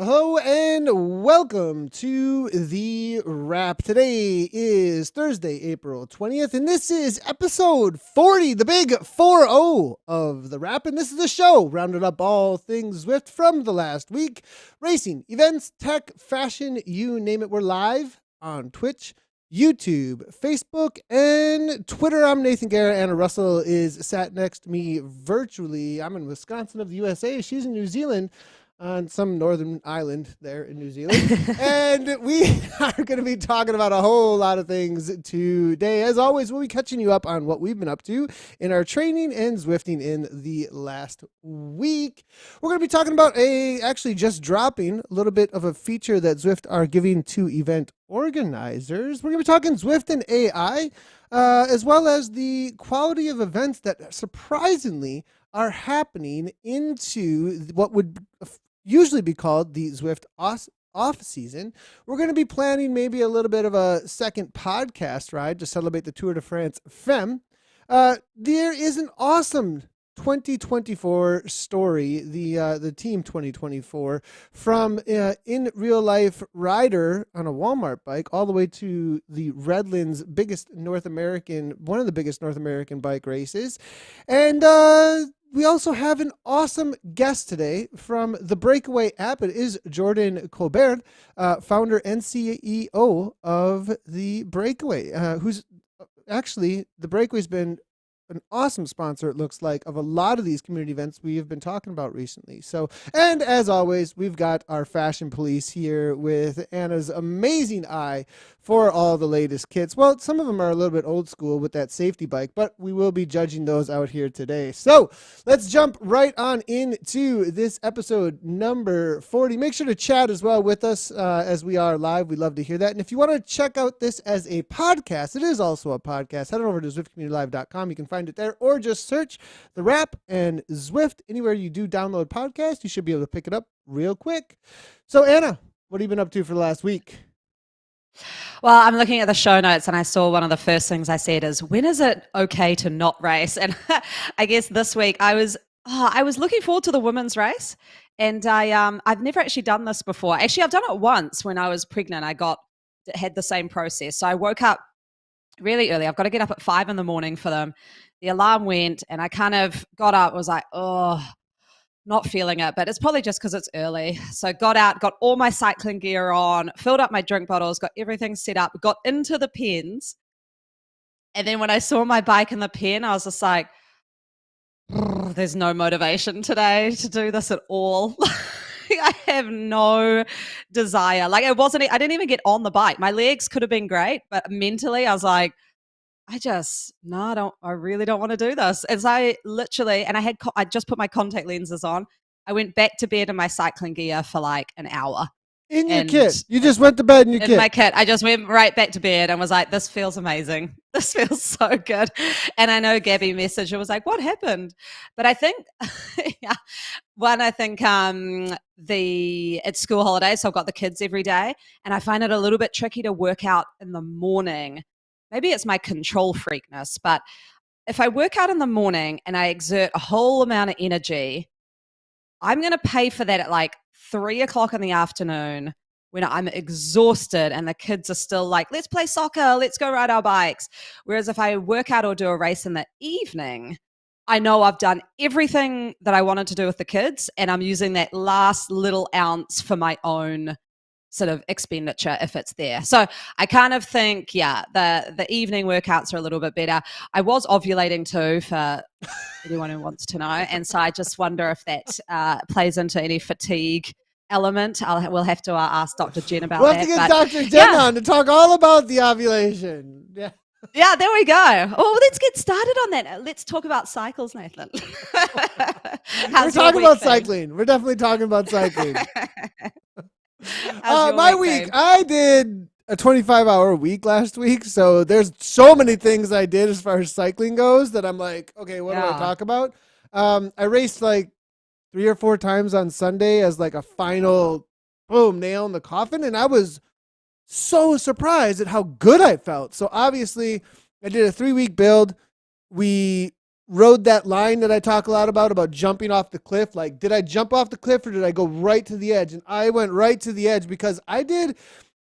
Hello and welcome to The Wrap. Today is Thursday, April 20th, and this is episode 40, the big 4-0 of The Wrap. And this is the show, rounded up all things Zwift from the last week. Racing, events, tech, fashion, you name it. We're live on Twitch, YouTube, Facebook, and Twitter. I'm Nathan Guerra. Anna Russel is sat next to me virtually. I'm in Wisconsin of the USA. She's in New Zealand, on some northern island there in New Zealand. And we are going to be talking about a whole lot of things today. As always, we'll be catching you up on what we've been up to in our training and Zwifting in the last week. We're going to be talking about actually just dropping a little bit of a feature that Zwift are giving to event organizers. We're going to be talking Zwift and AI, as well as the quality of events that surprisingly are happening into what would usually be called the Zwift off season. We're going to be planning maybe a little bit of a second podcast ride to celebrate the Tour de France Femme. There is an awesome 2024 story, the Team 2024, from in real life rider on a Walmart bike all the way to the Redlands one of the biggest North American bike races. And we also have an awesome guest today from the Breakaway app. It is Jordan Kobert, founder and CEO of the Breakaway, who's actually, the Breakaway's been an awesome sponsor, it looks like, of a lot of these community events we have been talking about recently. So, and as always, we've got our fashion police here with Anna's amazing eye for all the latest kits. Well, some of them are a little bit old school with that safety bike, but we will be judging those out here today. So let's jump right on into this episode number 40. Make sure to chat as well with us as we are live. We'd love to hear that. And if you want to check out this as a podcast, it is also a podcast. Head on over to ZwiftCommunityLive.com. You can find it there, or just search The Wrap and Zwift. Anywhere you do download podcasts, you should be able to pick it up real quick. So Anna, what have you been up to for the last week? Well, I'm looking at the show notes and I saw one of the first things I said is, when is it okay to not race? And I guess this week I was looking forward to the women's race, and I've never actually done this before. Actually, I've done it once when I was pregnant. Had the same process. So I woke up really early. I've got to get up at 5 a.m. for them. The alarm went and I kind of got up, was like, not feeling it, but it's probably just because it's early. So got out, got all my cycling gear on, filled up my drink bottles, got everything set up, got into the pens. And then when I saw my bike in the pen, I was just like, there's no motivation today to do this at all. I have no desire. I didn't even get on the bike. My legs could have been great, but mentally I was like, I really don't want to do this. As I just put my contact lenses on. I went back to bed in my cycling gear for like an hour. In your kit? You just went to bed in your kit? In my kit. I just went right back to bed and was like, this feels amazing. This feels so good. And I know Gabby messaged and was like, what happened? But I think, it's school holidays, so I've got the kids every day. And I find it a little bit tricky to work out in the morning. Maybe it's my control freakness, but if I work out in the morning and I exert a whole amount of energy, I'm going to pay for that at like 3 o'clock in the afternoon when I'm exhausted and the kids are still like, let's play soccer, let's go ride our bikes. Whereas if I work out or do a race in the evening, I know I've done everything that I wanted to do with the kids and I'm using that last little ounce for my own sort of expenditure if it's there. So I kind of think, the evening workouts are a little bit better. I was ovulating too, for anyone who wants to know. And so I just wonder if that plays into any fatigue element. We'll have to ask Dr. Jen about that. We'll have to get Dr. Jen on to talk all about the ovulation. Yeah. Yeah, there we go. Oh, let's get started on that. Let's talk about cycles, Nathan. We're talking about cycling. We're definitely talking about cycling. My week, I did a 25-hour week last week, so there's so many things I did as far as cycling goes that I'm like, okay, what do I talk about? I raced like 3 or 4 times on Sunday as like a final nail in the coffin, and I was so surprised at how good I felt. So obviously I did a 3-week build. We rode that line that I talk a lot about jumping off the cliff. Like, did I jump off the cliff or did I go right to the edge? And I went right to the edge because I did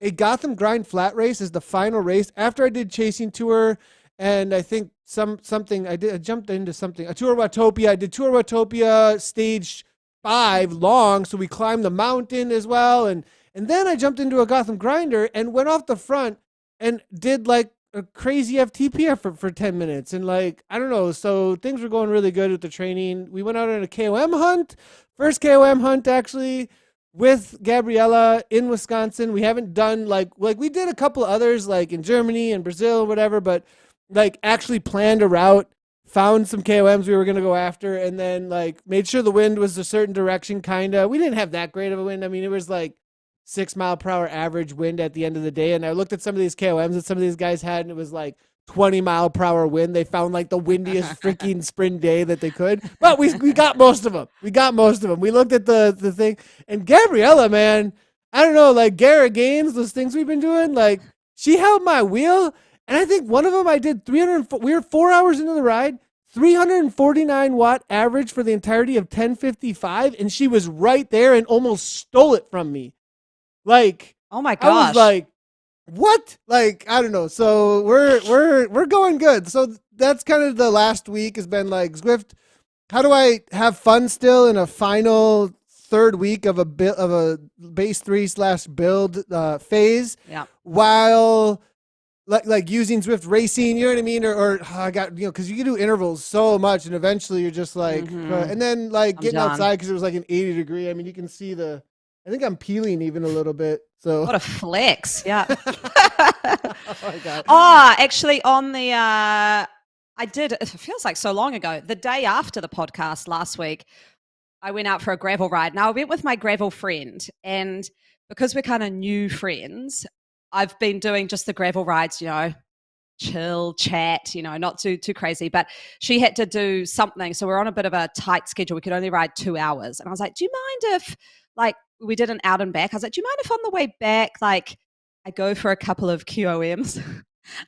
a Gotham Grind flat race as the final race after I did Chasing Tour. And I think I jumped into something, a Tour Watopia. I did Tour Watopia stage 5 long. So we climbed the mountain as well. And then I jumped into a Gotham Grinder and went off the front and did like a crazy FTP for 10 minutes. And like, I don't know. So things were going really good with the training. We went out on a KOM hunt, first KOM hunt actually with Gabriella in Wisconsin. We haven't done like we did a couple others like in Germany and Brazil or whatever, but like actually planned a route, found some KOMs we were going to go after, and then like made sure the wind was a certain direction. Kind of, we didn't have that great of a wind. I mean, it was like 6 mile per hour average wind at the end of the day. And I looked at some of these KOMs that some of these guys had, and it was like 20 mile per hour wind. They found like the windiest freaking spring day that they could. But we got most of them. We looked at the thing. And Gabriella, man, I don't know, like Guerra games, those things we've been doing, like she held my wheel. And I think one of them I did we were 4 hours into the ride, 349 watt average for the entirety of 10:55. And she was right there and almost stole it from me. Like, oh my gosh. I was like, what? Like, I don't know. So we're going good. So that's kind of the last week has been like, Zwift, how do I have fun still in a final third week of a base 3/build phase? Yeah. While like using Zwift racing, you know what I mean? Or I got, because you can do intervals so much and eventually you're just like, and then like getting outside because it was like an 80 degree. I mean, you can see I think I'm peeling even a little bit. So what a flex. Yeah. Oh my God. Oh, actually on the, it feels like so long ago, the day after the podcast last week, I went out for a gravel ride. Now I went with my gravel friend, and because we're kind of new friends, I've been doing just the gravel rides, chill, chat, not too crazy, but she had to do something. So we're on a bit of a tight schedule. We could only ride 2 hours. And I was like, do you mind if like we did an out and back? I was like, do you mind if on the way back, like I go for a couple of QOMs?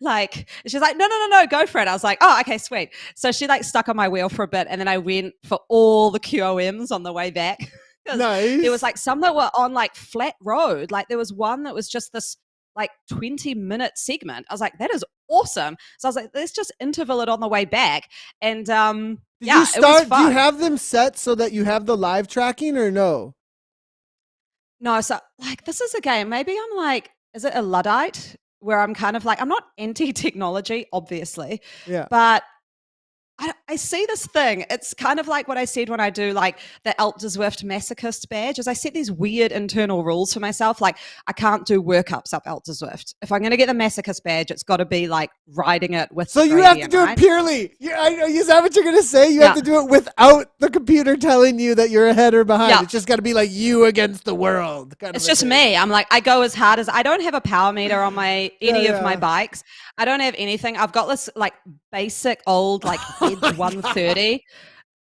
Like, she's like, no, go for it. I was like, oh, okay, sweet. So she like stuck on my wheel for a bit, and then I went for all the QOMs on the way back. Nice. There was like some that were on like flat road. Like there was one that was just this like 20-minute segment. I was like, that is awesome. So I was like, let's just interval it on the way back. And Did you start, it was fun. Do you have them set so that you have the live tracking or no? No, so like this is a game. Maybe I'm like, is it a Luddite? Where I'm kind of like, I'm not anti-technology, obviously. Yeah. But I see this thing. It's kind of like what I said when I do like the Zwift masochist badge, is I set these weird internal rules for myself. Like I can't do workups up Zwift. If I'm going to get the masochist badge, it's got to be like riding it with. So you have to do it purely. Is that what you're going to say? You have to do it without the computer telling you that you're ahead or behind. Yeah. It's just got to be like you against the world. It's just me. I'm like, I go as hard as I don't have a power meter on any of my bikes. I don't have anything. I've got this like basic old like Edge 130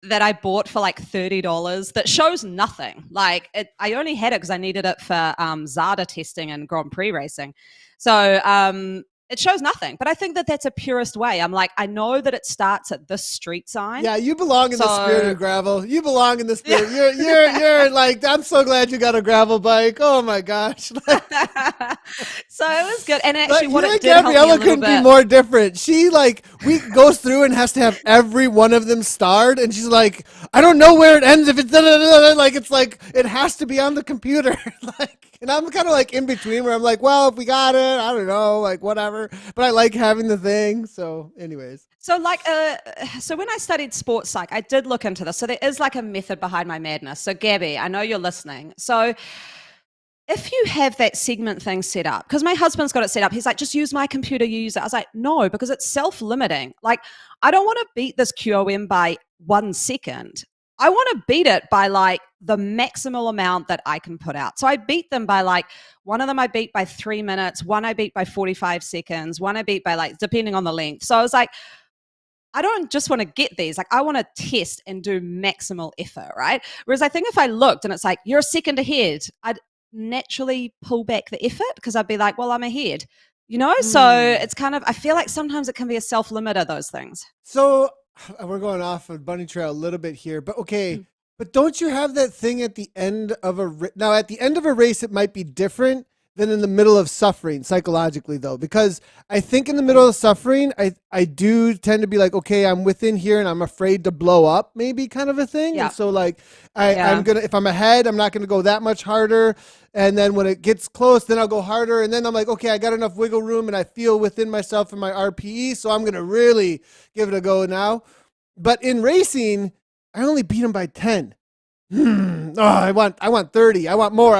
that I bought for like $30 that shows nothing. Like I only had it because I needed it for Zada testing and Grand Prix racing. So it shows nothing. But I think that that's a purest way. I'm like, I know that it starts at this street sign. Yeah, you belong in the spirit of gravel. You belong in the spirit. Yeah. You're like, I'm so glad you got a gravel bike. Oh my gosh. So it was good. And actually what it did Gabriella help me couldn't be more different. She goes through and has to have every one of them starred. And she's like, I don't know where it ends if it's like, it's like, it has to be on the computer. And I'm kind of like in between where I'm like, well, if we got it, I don't know, like whatever. But I like having the thing. So anyways. So like, so when I studied sports psych, I did look into this. So there is like a method behind my madness. So Gabby, I know you're listening. So if you have that segment thing set up, because my husband's got it set up, he's like, just use my computer, you use it. I was like, no, because it's self-limiting. Like, I don't want to beat this QOM by 1 second. I want to beat it by like the maximal amount that I can put out. So I beat them by like, one of them I beat by 3 minutes, one I beat by 45 seconds, one I beat by like, depending on the length. So I was like, I don't just want to get these. Like I want to test and do maximal effort, right? Whereas I think if I looked and it's like, you're a second ahead, I'd naturally pull back the effort because I'd be like, well, I'm ahead, So it's kind of, I feel like sometimes it can be a self-limiter, those things. So we're going off of bunny trail a little bit here, but okay. Mm. But don't you have that thing at the end of now at the end of a race, it might be different than in the middle of suffering psychologically though, because I think in the middle of suffering, I do tend to be like, okay, I'm within here and I'm afraid to blow up maybe kind of a thing. And Yeah. so like, I'm Yeah. going to, if I'm ahead, I'm not going to go that much harder. And then when it gets close, then I'll go harder. And then I'm like, okay, I got enough wiggle room and I feel within myself and my RPE. So I'm going to really give it a go now. But in racing, I only beat him by 10. Oh, I want 30. I want more.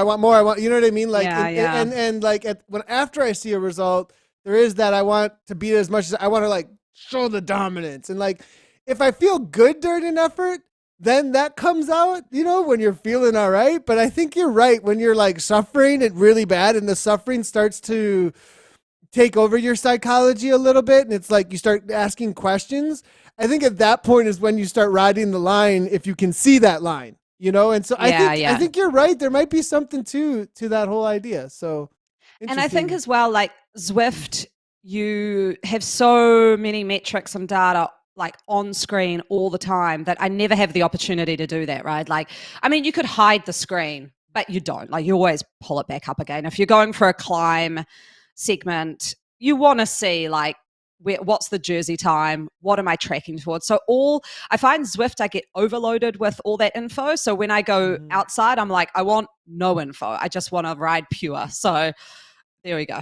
You know what I mean? Like, Yeah. and like after I see a result, there is that I want to beat it as much as I want to like show the dominance. And like, if I feel good during an effort, then that comes out, when you're feeling all right. But I think you're right. When you're like suffering it really bad and the suffering starts to take over your psychology a little bit and it's like you start asking questions. I think at that point is when you start riding the line if you can see that line, and so I think you're right. There might be something to that whole idea. So And I think as well, like Zwift, you have so many metrics and data like on screen all the time that I never have the opportunity to do that, right? Like, I mean, you could hide the screen, but you don't. Like, you always pull it back up again. If you're going for a climb segment, you want to see like what's the jersey time, what am I tracking towards. So I find Zwift, I get overloaded with all that info. So when I go outside, I'm like, I want no info, I just want to ride pure. So there we go.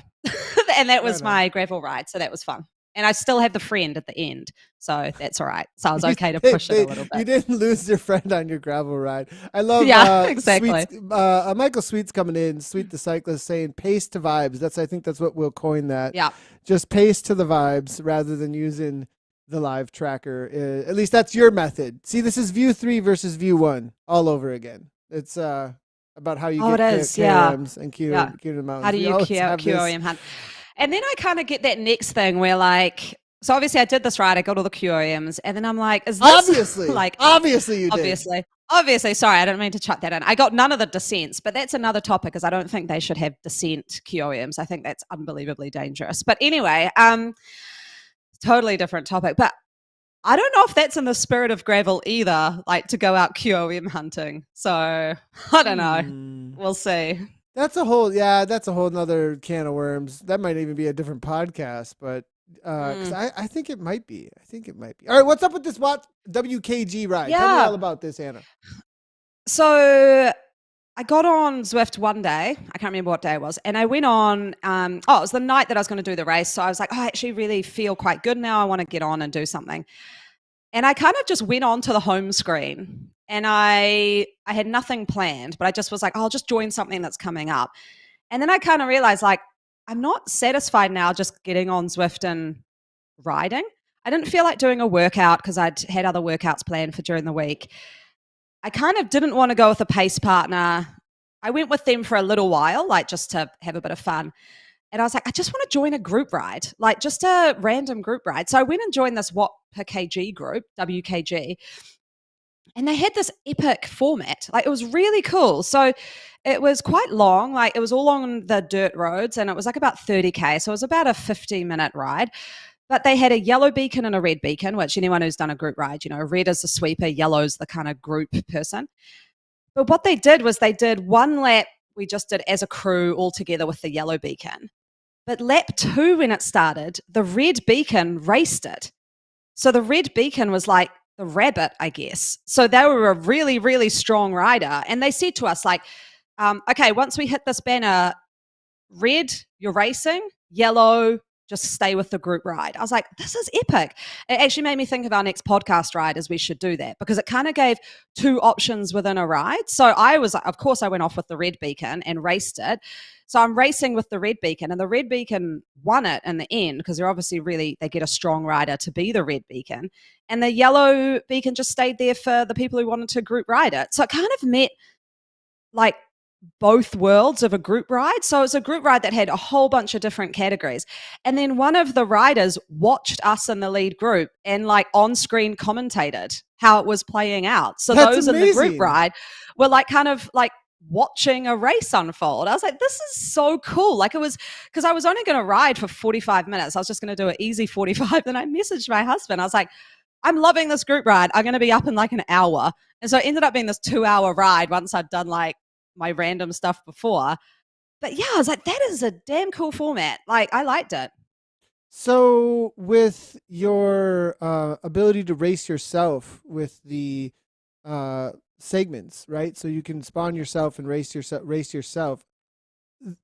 And that was my gravel ride, so that was fun. And I still have the friend at the end, so that's all right. So I was okay to push it a little bit. You didn't lose your friend on your gravel ride. I love exactly. Michael Sweet's coming in, Sweet the Cyclist, saying pace to vibes. I think that's what we'll coin that. Yeah. Just pace to the vibes rather than using the live tracker. At least that's your method. See, this is view 3 versus view 1 all over again. It's about how you get KOMs and Q mountains. How do you QOM hunt? And then I kind of get that next thing where like, so obviously I did this ride, I got all the QOMs, and then I'm like, is this obviously like obviously you did. Obviously, sorry, I don't mean to chuck that in. I got none of the descents, but that's another topic because I don't think they should have descent QOMs. I think that's unbelievably dangerous. But anyway, totally different topic. But I don't know if that's in the spirit of gravel either, like to go out QOM hunting. So I don't know. We'll see. That's a whole nother can of worms. That might even be a different podcast, but because I think it might be. All right, what's up with this WKG ride? Yeah. Tell me all about this, Anna. So I got on Zwift one day. I can't remember what day it was. And I went on, it was the night that I was going to do the race. So I was like, I actually really feel quite good now. I want to get on and do something. And I kind of just went on to the home screen and I had nothing planned, but I just was like, I'll just join something that's coming up. And then I kind of realized like, I'm not satisfied now just getting on Zwift and riding. I didn't feel like doing a workout because I'd had other workouts planned for during the week. I kind of didn't want to go with a pace partner. I went with them for a little while, like just to have a bit of fun. And I was like, I just want to join a group ride, like just a random group ride. So I went and joined this Watt per kg group, WKG. And they had this epic format. Like it was really cool. So it was quite long. Like it was all on the dirt roads and it was like about 30K. So it was about a 50-minute ride. But they had a yellow beacon and a red beacon, which anyone who's done a group ride, red is the sweeper, yellow's the kind of group person. But what they did was they did one lap we just did as a crew all together with the yellow beacon. But lap 2, when it started, the red beacon raced it. So the red beacon was like the rabbit, I guess. So they were a really, really strong rider. And they said to us like, okay, once we hit this banner, red, you're racing, yellow, just stay with the group ride. I was like, this is epic. It actually made me think of our next podcast ride as we should do that because it kind of gave 2 options within a ride. So I was, of course, I went off with the red beacon and raced it. So I'm racing with the red beacon and the red beacon won it in the end because they're obviously they get a strong rider to be the red beacon. And the yellow beacon just stayed there for the people who wanted to group ride it. So it kind of met like both worlds of a group ride. So it was a group ride that had a whole bunch of different categories. And then one of the riders watched us in the lead group and like on screen commentated how it was playing out. So That's those amazing. in the group ride were like kind of like watching a race unfold. I was like, this is so cool. Like it was, because I was only going to ride for 45 minutes. I was just going to do an easy 45. Then I messaged my husband. I was like, I'm loving this group ride. I'm going to be up in like an hour. And so it ended up being this 2-hour ride once I'd done like my random stuff before. But yeah, I was like, that is a damn cool format. Like, I liked it. So with your ability to race yourself with the segments, right? So you can spawn yourself and race yourself.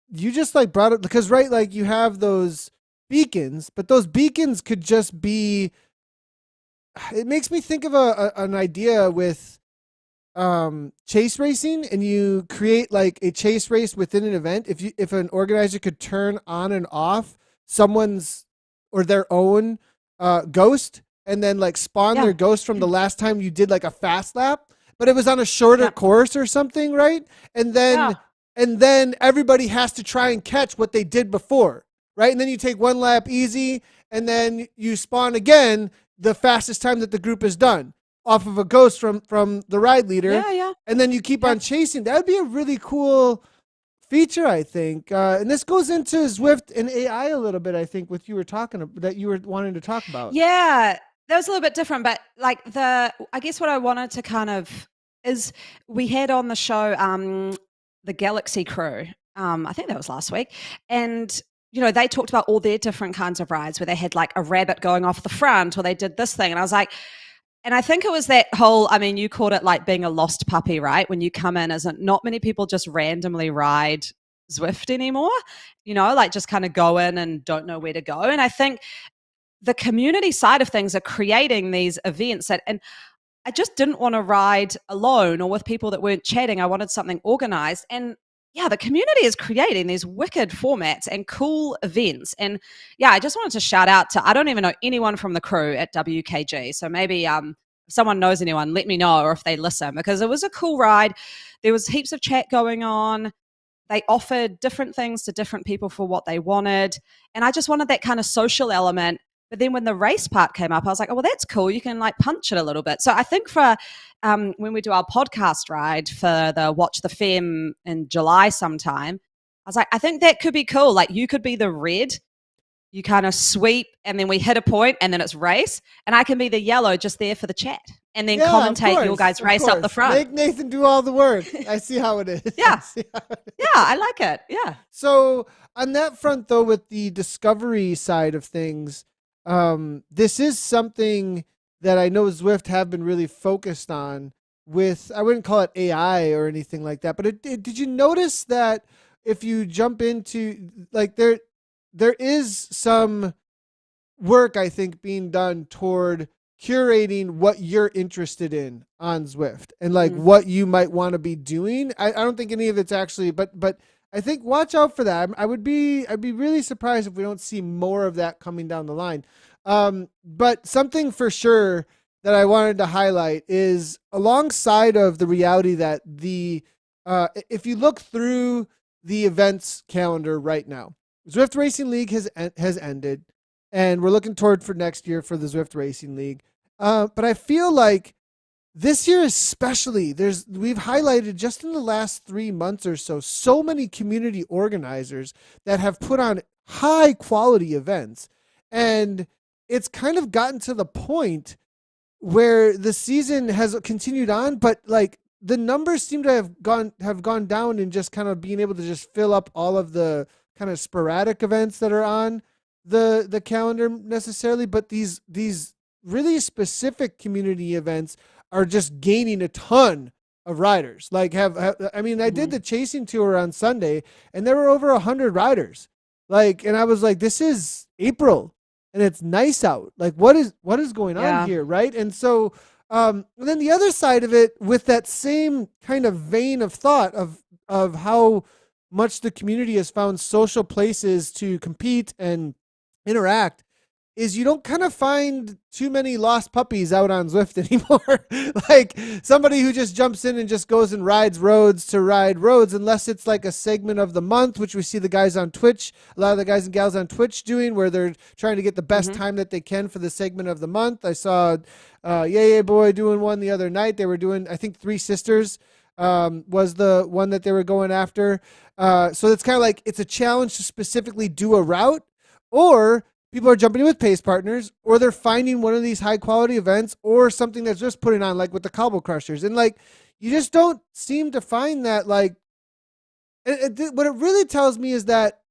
You just like brought it because right, like you have those beacons, but those beacons could just be. It makes me think of an idea with chase racing, and you create like a chase race within an event. If an organizer could turn on and off someone's or their own ghost, and then like spawn their ghost from the last time you did like a fast lap, but it was on a shorter course or something, right? And then everybody has to try and catch what they did before, right? And then you take one lap easy, and then you spawn again the fastest time that the group has done off of a ghost from the ride leader. And then you keep on chasing. That would be a really cool feature, I think. And this goes into Zwift and AI a little bit, I think, what you were talking about, that you were wanting to talk about. Yeah, that was a little bit different, but like I guess what I wanted to kind of is we had on the show the Galaxy crew. I think that was last week, and they talked about all their different kinds of rides where they had like a rabbit going off the front, or they did this thing, and I was like, and I think it was that whole, I mean, you called it like being a lost puppy, right? When you come in, isn't not many people just randomly ride Zwift anymore, like just kind of go in and don't know where to go. And I think the community side of things are creating these events and I just didn't want to ride alone or with people that weren't chatting. I wanted something organized. And yeah, the community is creating these wicked formats and cool events. And yeah, I just wanted to shout out to, I don't even know anyone from the crew at WKG. So maybe if someone knows anyone, let me know, or if they listen, because it was a cool ride. There was heaps of chat going on. They offered different things to different people for what they wanted. And I just wanted that kind of social element. But then when the race part came up, I was like, oh, well, that's cool. You can like punch it a little bit. So I think for when we do our podcast ride for the Watch the Femme in July sometime, I was like, I think that could be cool. Like you could be the red, you kind of sweep, and then we hit a point, and then it's race. And I can be the yellow just there for the chat. And then commentate your guys' race up the front. Make Nathan do all the work. I see how it is. Yeah. Yeah, I like it. Yeah. So on that front, though, with the discovery side of things, this is something that I know Zwift have been really focused on with, I wouldn't call it AI or anything like that, but did you notice that if you jump into, like, there is some work, I think, being done toward curating what you're interested in on Zwift and like what you might want to be doing. I don't think any of it's actually, but I think watch out for that. I'd be really surprised if we don't see more of that coming down the line. But something for sure that I wanted to highlight is alongside of the reality that if you look through the events calendar right now, Zwift Racing League has ended, and we're looking toward for next year for the Zwift Racing League. But I feel like this year especially, we've highlighted just in the last 3 months or so many community organizers that have put on high quality events. And it's kind of gotten to the point where the season has continued on, but like the numbers seem to have gone down in just kind of being able to just fill up all of the kind of sporadic events that are on the calendar necessarily. But these really specific community events are just gaining a ton of riders. Like I mean, I did the chasing tour on Sunday and there were over 100 riders. Like, and I was like, this is April and it's nice out. Like what is going on here? Right. And so, and then the other side of it with that same kind of vein of thought of how much the community has found social places to compete and interact is you don't kind of find too many lost puppies out on Zwift anymore. Like somebody who just jumps in and just goes and rides roads to ride roads, unless it's like a segment of the month, which we see the guys on Twitch, a lot of the guys and gals on Twitch doing, where they're trying to get the best time that they can for the segment of the month. I saw Yay Boy doing one the other night. They were doing, I think, Three Sisters was the one that they were going after. So it's kind of like it's a challenge to specifically do a route, or people are jumping in with pace partners, or they're finding one of these high quality events or something that's just putting on, like with the Cobble Crushers. And like, you just don't seem to find that. Like, what it really tells me is that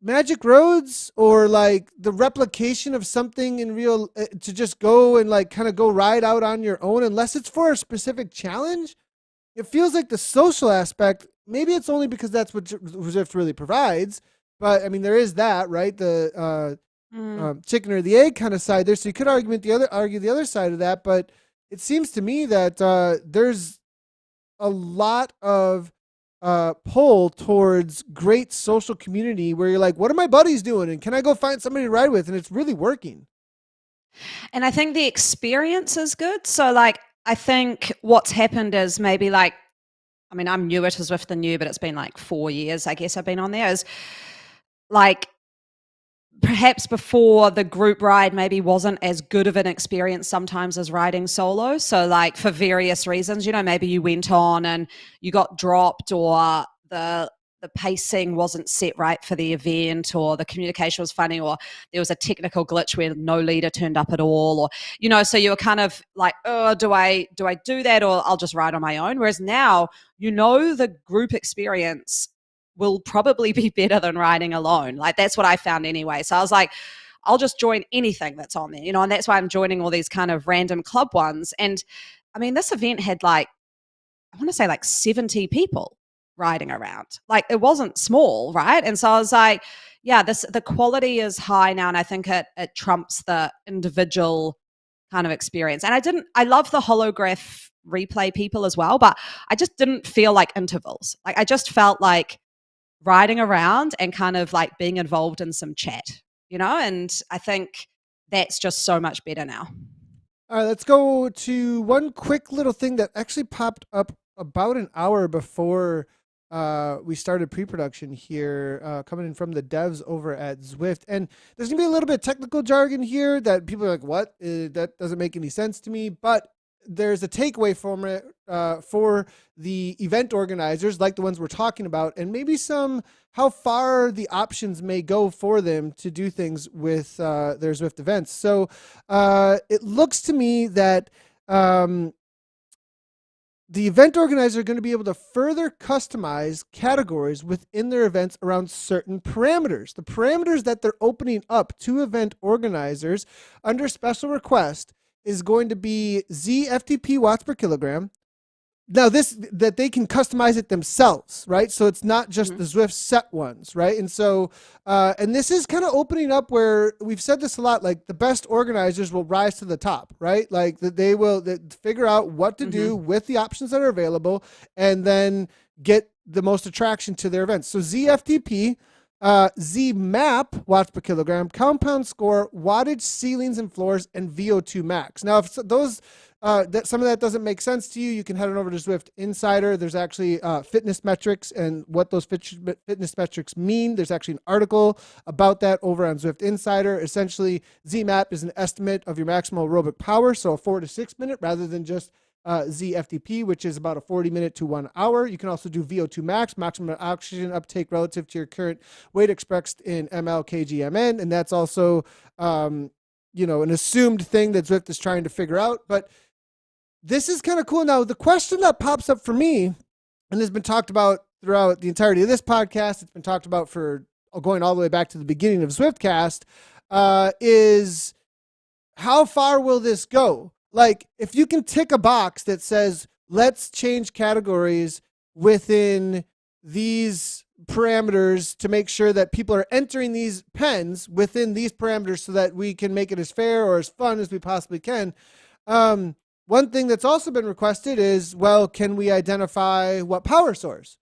Magic Roads, or like the replication of something in real, to just go and like kind of go ride out on your own, unless it's for a specific challenge, it feels like the social aspect, maybe it's only because that's what Zwift really provides. But I mean, there is that, right? The chicken or the egg kind of side there. So you could argue the other side of that. But it seems to me that there's a lot of pull towards great social community where you're like, what are my buddies doing? And can I go find somebody to ride with? And it's really working. And I think the experience is good. So, like, I think what's happened is maybe like, I mean, I'm newer to Zwift than you, but it's been like 4 years, I guess I've been on there. Is like, perhaps before, the group ride maybe wasn't as good of an experience sometimes as riding solo. So like, for various reasons, maybe you went on and you got dropped, or the pacing wasn't set right for the event, or the communication was funny, or there was a technical glitch where no leader turned up at all, or so you were kind of like, oh, do I do that, or I'll just ride on my own? Whereas now, the group experience will probably be better than riding alone. Like, that's what I found anyway. So I was like, I'll just join anything that's on there, and that's why I'm joining all these kind of random club ones. And I mean, this event had like, I want to say like 70 people riding around. Like, it wasn't small, right? And so I was like, yeah, the quality is high now, and I think it trumps the individual kind of experience. And I love the holograph replay people as well, but I just didn't feel like intervals. Like, I just felt like riding around and kind of like being involved in some chat, and I think that's just so much better now. All right, let's go to one quick little thing that actually popped up about an hour before we started pre-production here, coming in from the devs over at Zwift. And there's going to be a little bit of technical jargon here that people are like, what? That doesn't make any sense to me. But there's a takeaway from it for the event organizers, like the ones we're talking about, and maybe how far the options may go for them to do things with their Zwift events. So it looks to me that the event organizers are going to be able to further customize categories within their events around certain parameters. The parameters that they're opening up to event organizers under special request is going to be ZFTP watts per kilogram. Now, that they can customize it themselves, right? So it's not just the Zwift set ones, right? And so, and this is kind of opening up where we've said this a lot, like the best organizers will rise to the top, right? Like they will figure out what to do with the options that are available, and then get the most attraction to their events. So ZFTP, ZMAP watts per kilogram, compound score, wattage, ceilings and floors, and VO2 max. Now, if those some of that doesn't make sense to you, you can head on over to Zwift Insider. There's actually fitness metrics and what those fitness metrics mean. There's actually an article about that over on Zwift Insider. Essentially, ZMAP is an estimate of your maximal aerobic power, so a 4 to 6 minute rather than just ZFTP, which is about a 40 minute to 1 hour. You can also do VO2 max, maximum oxygen uptake relative to your current weight expressed in ml, kg, mn, and that's also an assumed thing that Zwift is trying to figure out. But this is kind of cool. Now, the question that pops up for me, and has been talked about throughout the entirety of this podcast, it's been talked about for going all the way back to the beginning of Zwiftcast, is how far will this go? Like, if you can tick a box that says, let's change categories within these parameters to make sure that people are entering these pens within these parameters so that we can make it as fair or as fun as we possibly can. One thing that's also been requested is, well, can we identify what power source?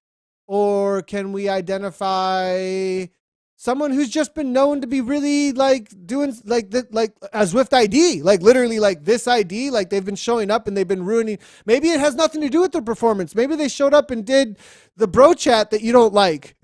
Or can we identify someone who's just been known to be really like doing like a Zwift ID, like literally like this ID, like they've been showing up and they've been ruining. Maybe it has nothing to do with their performance. Maybe they showed up and did the bro chat that you don't like.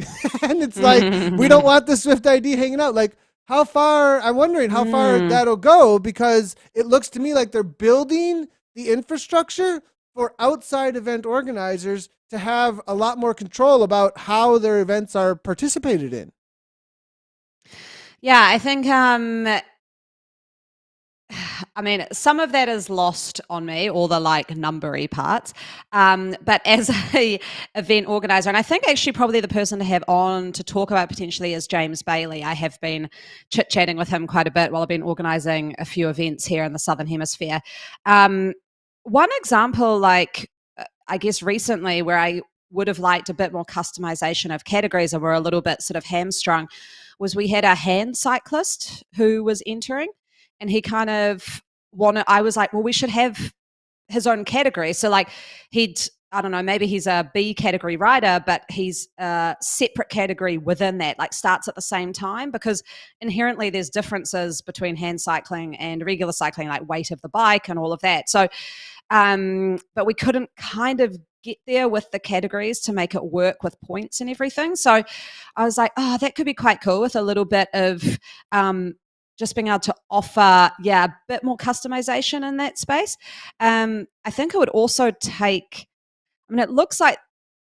And it's like, we don't want the Zwift ID hanging out. Like, I'm wondering how far that'll go, because it looks to me like they're building the infrastructure for outside event organizers to have a lot more control about how their events are participated in. Yeah, I think I mean, some of that is lost on me, all the like numbery parts. But as a event organizer, and I think actually probably the person to have on to talk about potentially is James Bailey. I have been chit chatting with him quite a bit while I've been organizing a few events here in the Southern Hemisphere. Um, One example, like I guess recently, where I would have liked a bit more customization of categories and were a little bit sort of hamstrung, was we had a hand cyclist who was entering, and he kind of wanted. I was like, well, we should have his own category. So like he'd, I don't know, maybe he's a B category rider, but he's a separate category within that, like starts at the same time, because inherently there's differences between hand cycling and regular cycling, like weight of the bike and all of that. So but we couldn't kind of get there with the categories to make it work with points and everything. So I was like, oh, that could be quite cool with a little bit of just being able to offer, yeah, a bit more customization in that space. I think it would also take, I mean, it looks like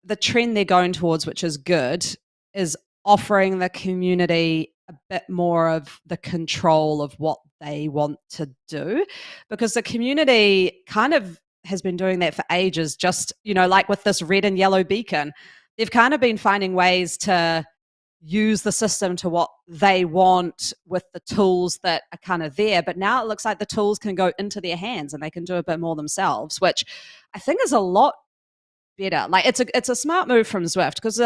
the trend they're going towards, which is good, is offering the community a bit more of the control of what they want to do, because the community kind of has been doing that for ages. Just, you know, like with this red and yellow beacon, they've kind of been finding ways to use the system to what they want with the tools that are kind of there. But now it looks like the tools can go into their hands and they can do a bit more themselves, which I think is a lot better. Like it's a smart move from Zwift, because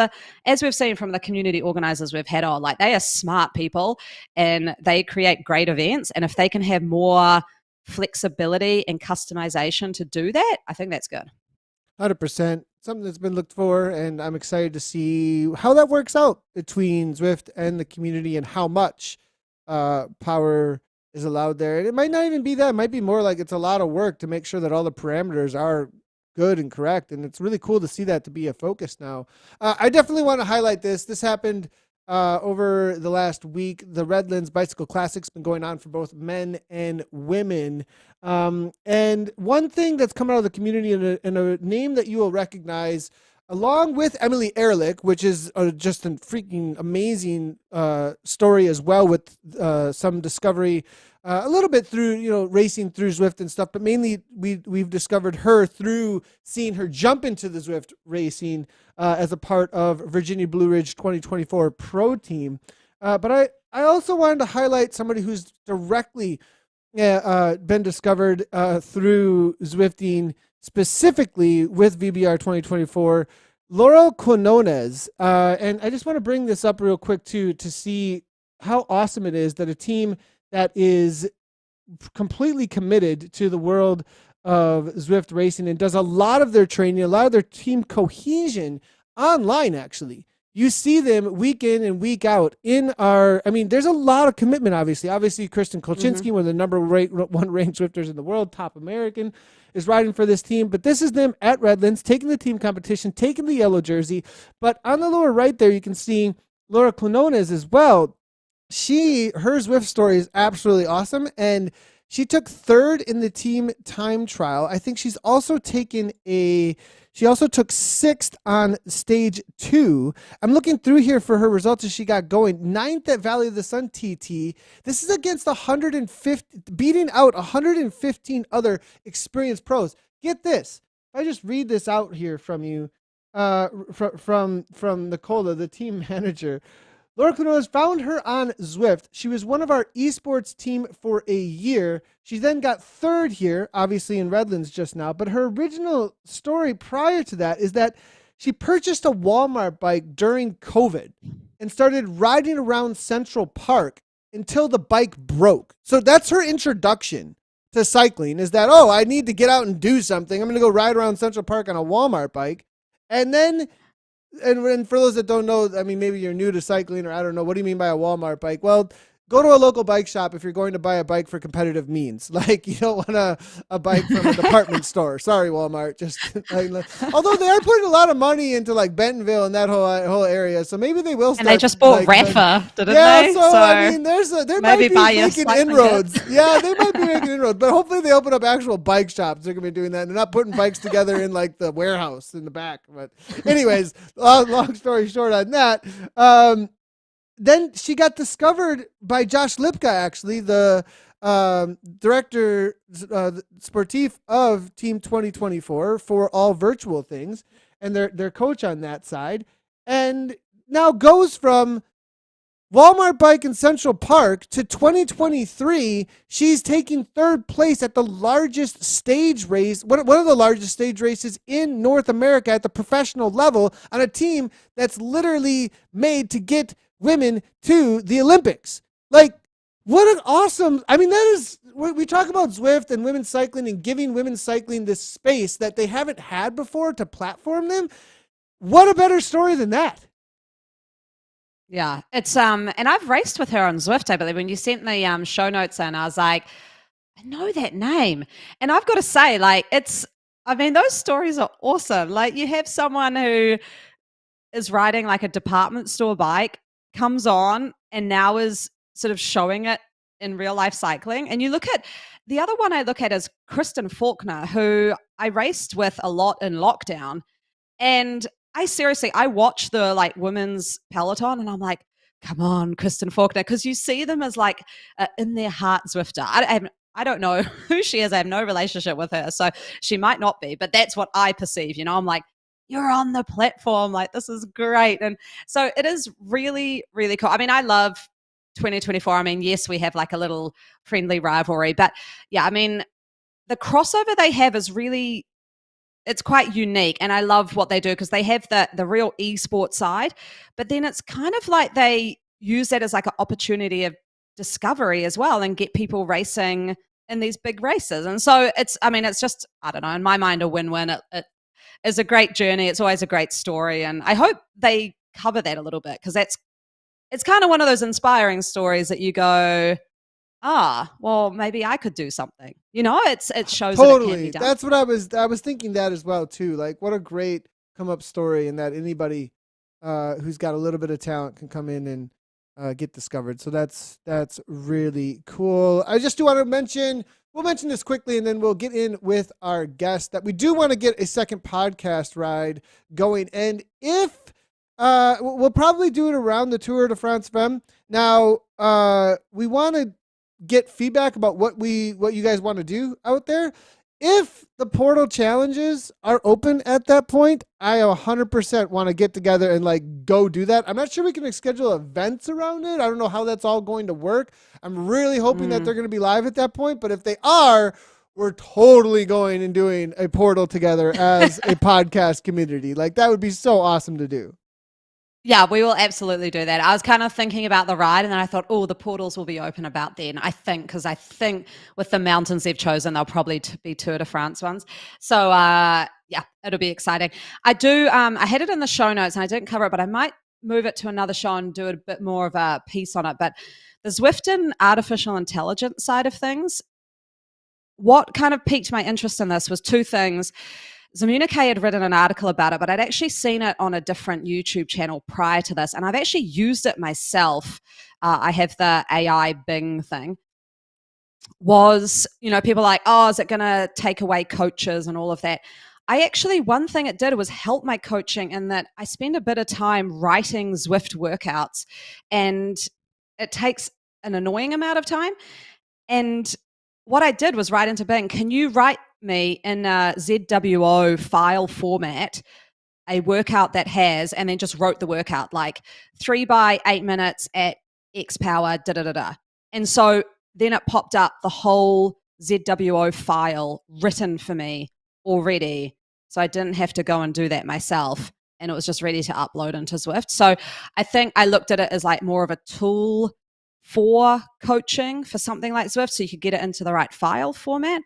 as we've seen from the community organizers we've had on, like they are smart people and they create great events. And if they can have more flexibility and customization to do that, I think that's good. 100%. Something that's been looked for, and I'm excited to see how that works out between Zwift and the community and how much power is allowed there. And it might not even be that. It might be more like it's a lot of work to make sure that all the parameters are good and correct. And it's really cool to see that to be a focus now. I definitely want to highlight this. This happened over the last week. The Redlands Bicycle Classic's been going on for both men and women. And one thing that's come out of the community, and a name that you will recognize, along with Emily Ehrlich, which is just a freaking amazing story as well, with some discovery a little bit through, you know, racing through Zwift and stuff, but mainly we've discovered her through seeing her jump into the Zwift racing as a part of Virginia Blue Ridge 2024 Pro Team. But I also wanted to highlight somebody who's directly been discovered through Zwifting, specifically with VBR 2024, Laurel Quinones. And I just want to bring this up real quick too, to see how awesome it is that a team that is completely committed to the world of Zwift racing and does a lot of their training, a lot of their team cohesion online, actually. You see them week in and week out in our, I mean, there's a lot of commitment, obviously. Obviously, Kristen Kolchinski, one of the number one ranked Zwifters in the world, top American, is riding for this team. But this is them at Redlands, taking the team competition, taking the yellow jersey. But on the lower right there, you can see Laura Quinones as well. Her Zwift story is absolutely awesome. And she took third in the team time trial. I think she also took sixth on stage 2. I'm looking through here for her results as she got going. Ninth at Valley of the Sun TT. This is against 150, beating out 115 other experienced pros. Get this. If I just read this out here from you, from Nicola, the team manager. Laura Quinones found her on Zwift. She was one of our esports team for a year. She then got third here, obviously in Redlands just now. But her original story prior to that is that she purchased a Walmart bike during COVID and started riding around Central Park until the bike broke. So that's her introduction to cycling, is that, oh, I need to get out and do something. I'm going to go ride around Central Park on a Walmart bike. And then... And for those that don't know, I mean, maybe you're new to cycling, or I don't know, what do you mean by a Walmart bike? Well, go to a local bike shop if you're going to buy a bike for competitive means. Like, you don't want a bike from a department store. Sorry, Walmart. Just although they are putting a lot of money into like Bentonville and that whole area, so maybe they will start. And they just bought Rafa, didn't yeah, they? So I mean, there might be making inroads. Yeah, they might be making inroads, but hopefully they open up actual bike shops. They're gonna be doing that. They're not putting bikes together in like the warehouse in the back. But anyways, long story short on that. then she got discovered by Josh Lipka, actually, the director sportif of Team 2024 for all virtual things, and their coach on that side, and now goes from Walmart bike in Central Park to 2023. She's taking third place at the largest stage race, one of the largest stage races in North America at the professional level, on a team that's literally made to get women to the Olympics. Like, what an awesome, I mean, that is, we talk about Zwift and women's cycling and giving women's cycling this space that they haven't had before to platform them. What a better story than that? Yeah, it's and I've raced with her on Zwift, I believe. When you sent the show notes in, I was like, I know that name. And I've got to say, like, I mean, those stories are awesome. Like, you have someone who is riding like a department store bike, comes on, and now is sort of showing it in real life cycling. And you look at the other one I look at is Kristen Faulkner, who I raced with a lot in lockdown. And I watch the like women's peloton, and I'm like, come on, Kristen Faulkner, because you see them as like in their heart Zwifter. I don't know who she is. I have no relationship with her, so she might not be, but that's what I perceive. You know, I'm like, you're on the platform, like this is great, and so it is really, really cool. I mean, I love 2024. I mean, yes, we have like a little friendly rivalry, but yeah, I mean, the crossover they have is really, it's quite unique, and I love what they do because they have the real esports side, but then it's kind of like they use that as like an opportunity of discovery as well and get people racing in these big races. And so it's, I mean, it's just, I don't know, in my mind, a win-win. It is a great journey. It's always a great story, and I hope they cover that a little bit because it's kind of one of those inspiring stories that you go, well, maybe I could do something. You know, it shows that it can be done. That's what I was thinking that as well too. Like, what a great come up story, and that anybody who's got a little bit of talent can come in and get discovered. So that's really cool. I just do want to mention, we'll mention this quickly, and then we'll get in with our guest, that we do want to get a second podcast ride going, and if we'll probably do it around the Tour de France Femme. Now, we want to get feedback about what you guys want to do out there. If the portal challenges are open at that point, I 100% want to get together and like go do that. I'm not sure we can schedule events around it. I don't know how that's all going to work. I'm really hoping that they're going to be live at that point, but if they are, we're totally going and doing a portal together as a podcast community. Like, that would be so awesome to do. Yeah, we will absolutely do that. I was kind of thinking about the ride, and then I thought, the portals will be open about then, I think, because I think with the mountains they've chosen, they'll probably be Tour de France ones. So, yeah, it'll be exciting. I had it in the show notes, and I didn't cover it, but I might move it to another show and do a bit more of a piece on it. But the Zwift and artificial intelligence side of things, what kind of piqued my interest in this was two things. Zamuna K had written an article about it, but I'd actually seen it on a different YouTube channel prior to this, and I've actually used it myself. I have the AI Bing thing. People like, is it going to take away coaches and all of that? One thing it did was help my coaching in that I spend a bit of time writing Zwift workouts, and it takes an annoying amount of time. And what I did was write into Bing, can you write me in a ZWO file format a workout that has, and then just wrote the workout like 3 by 8 minutes at X power, da da da da. And so then it popped up the whole ZWO file written for me already. So I didn't have to go and do that myself, and it was just ready to upload into Zwift. So I think I looked at it as like more of a tool for coaching for something like Zwift, so you could get it into the right file format.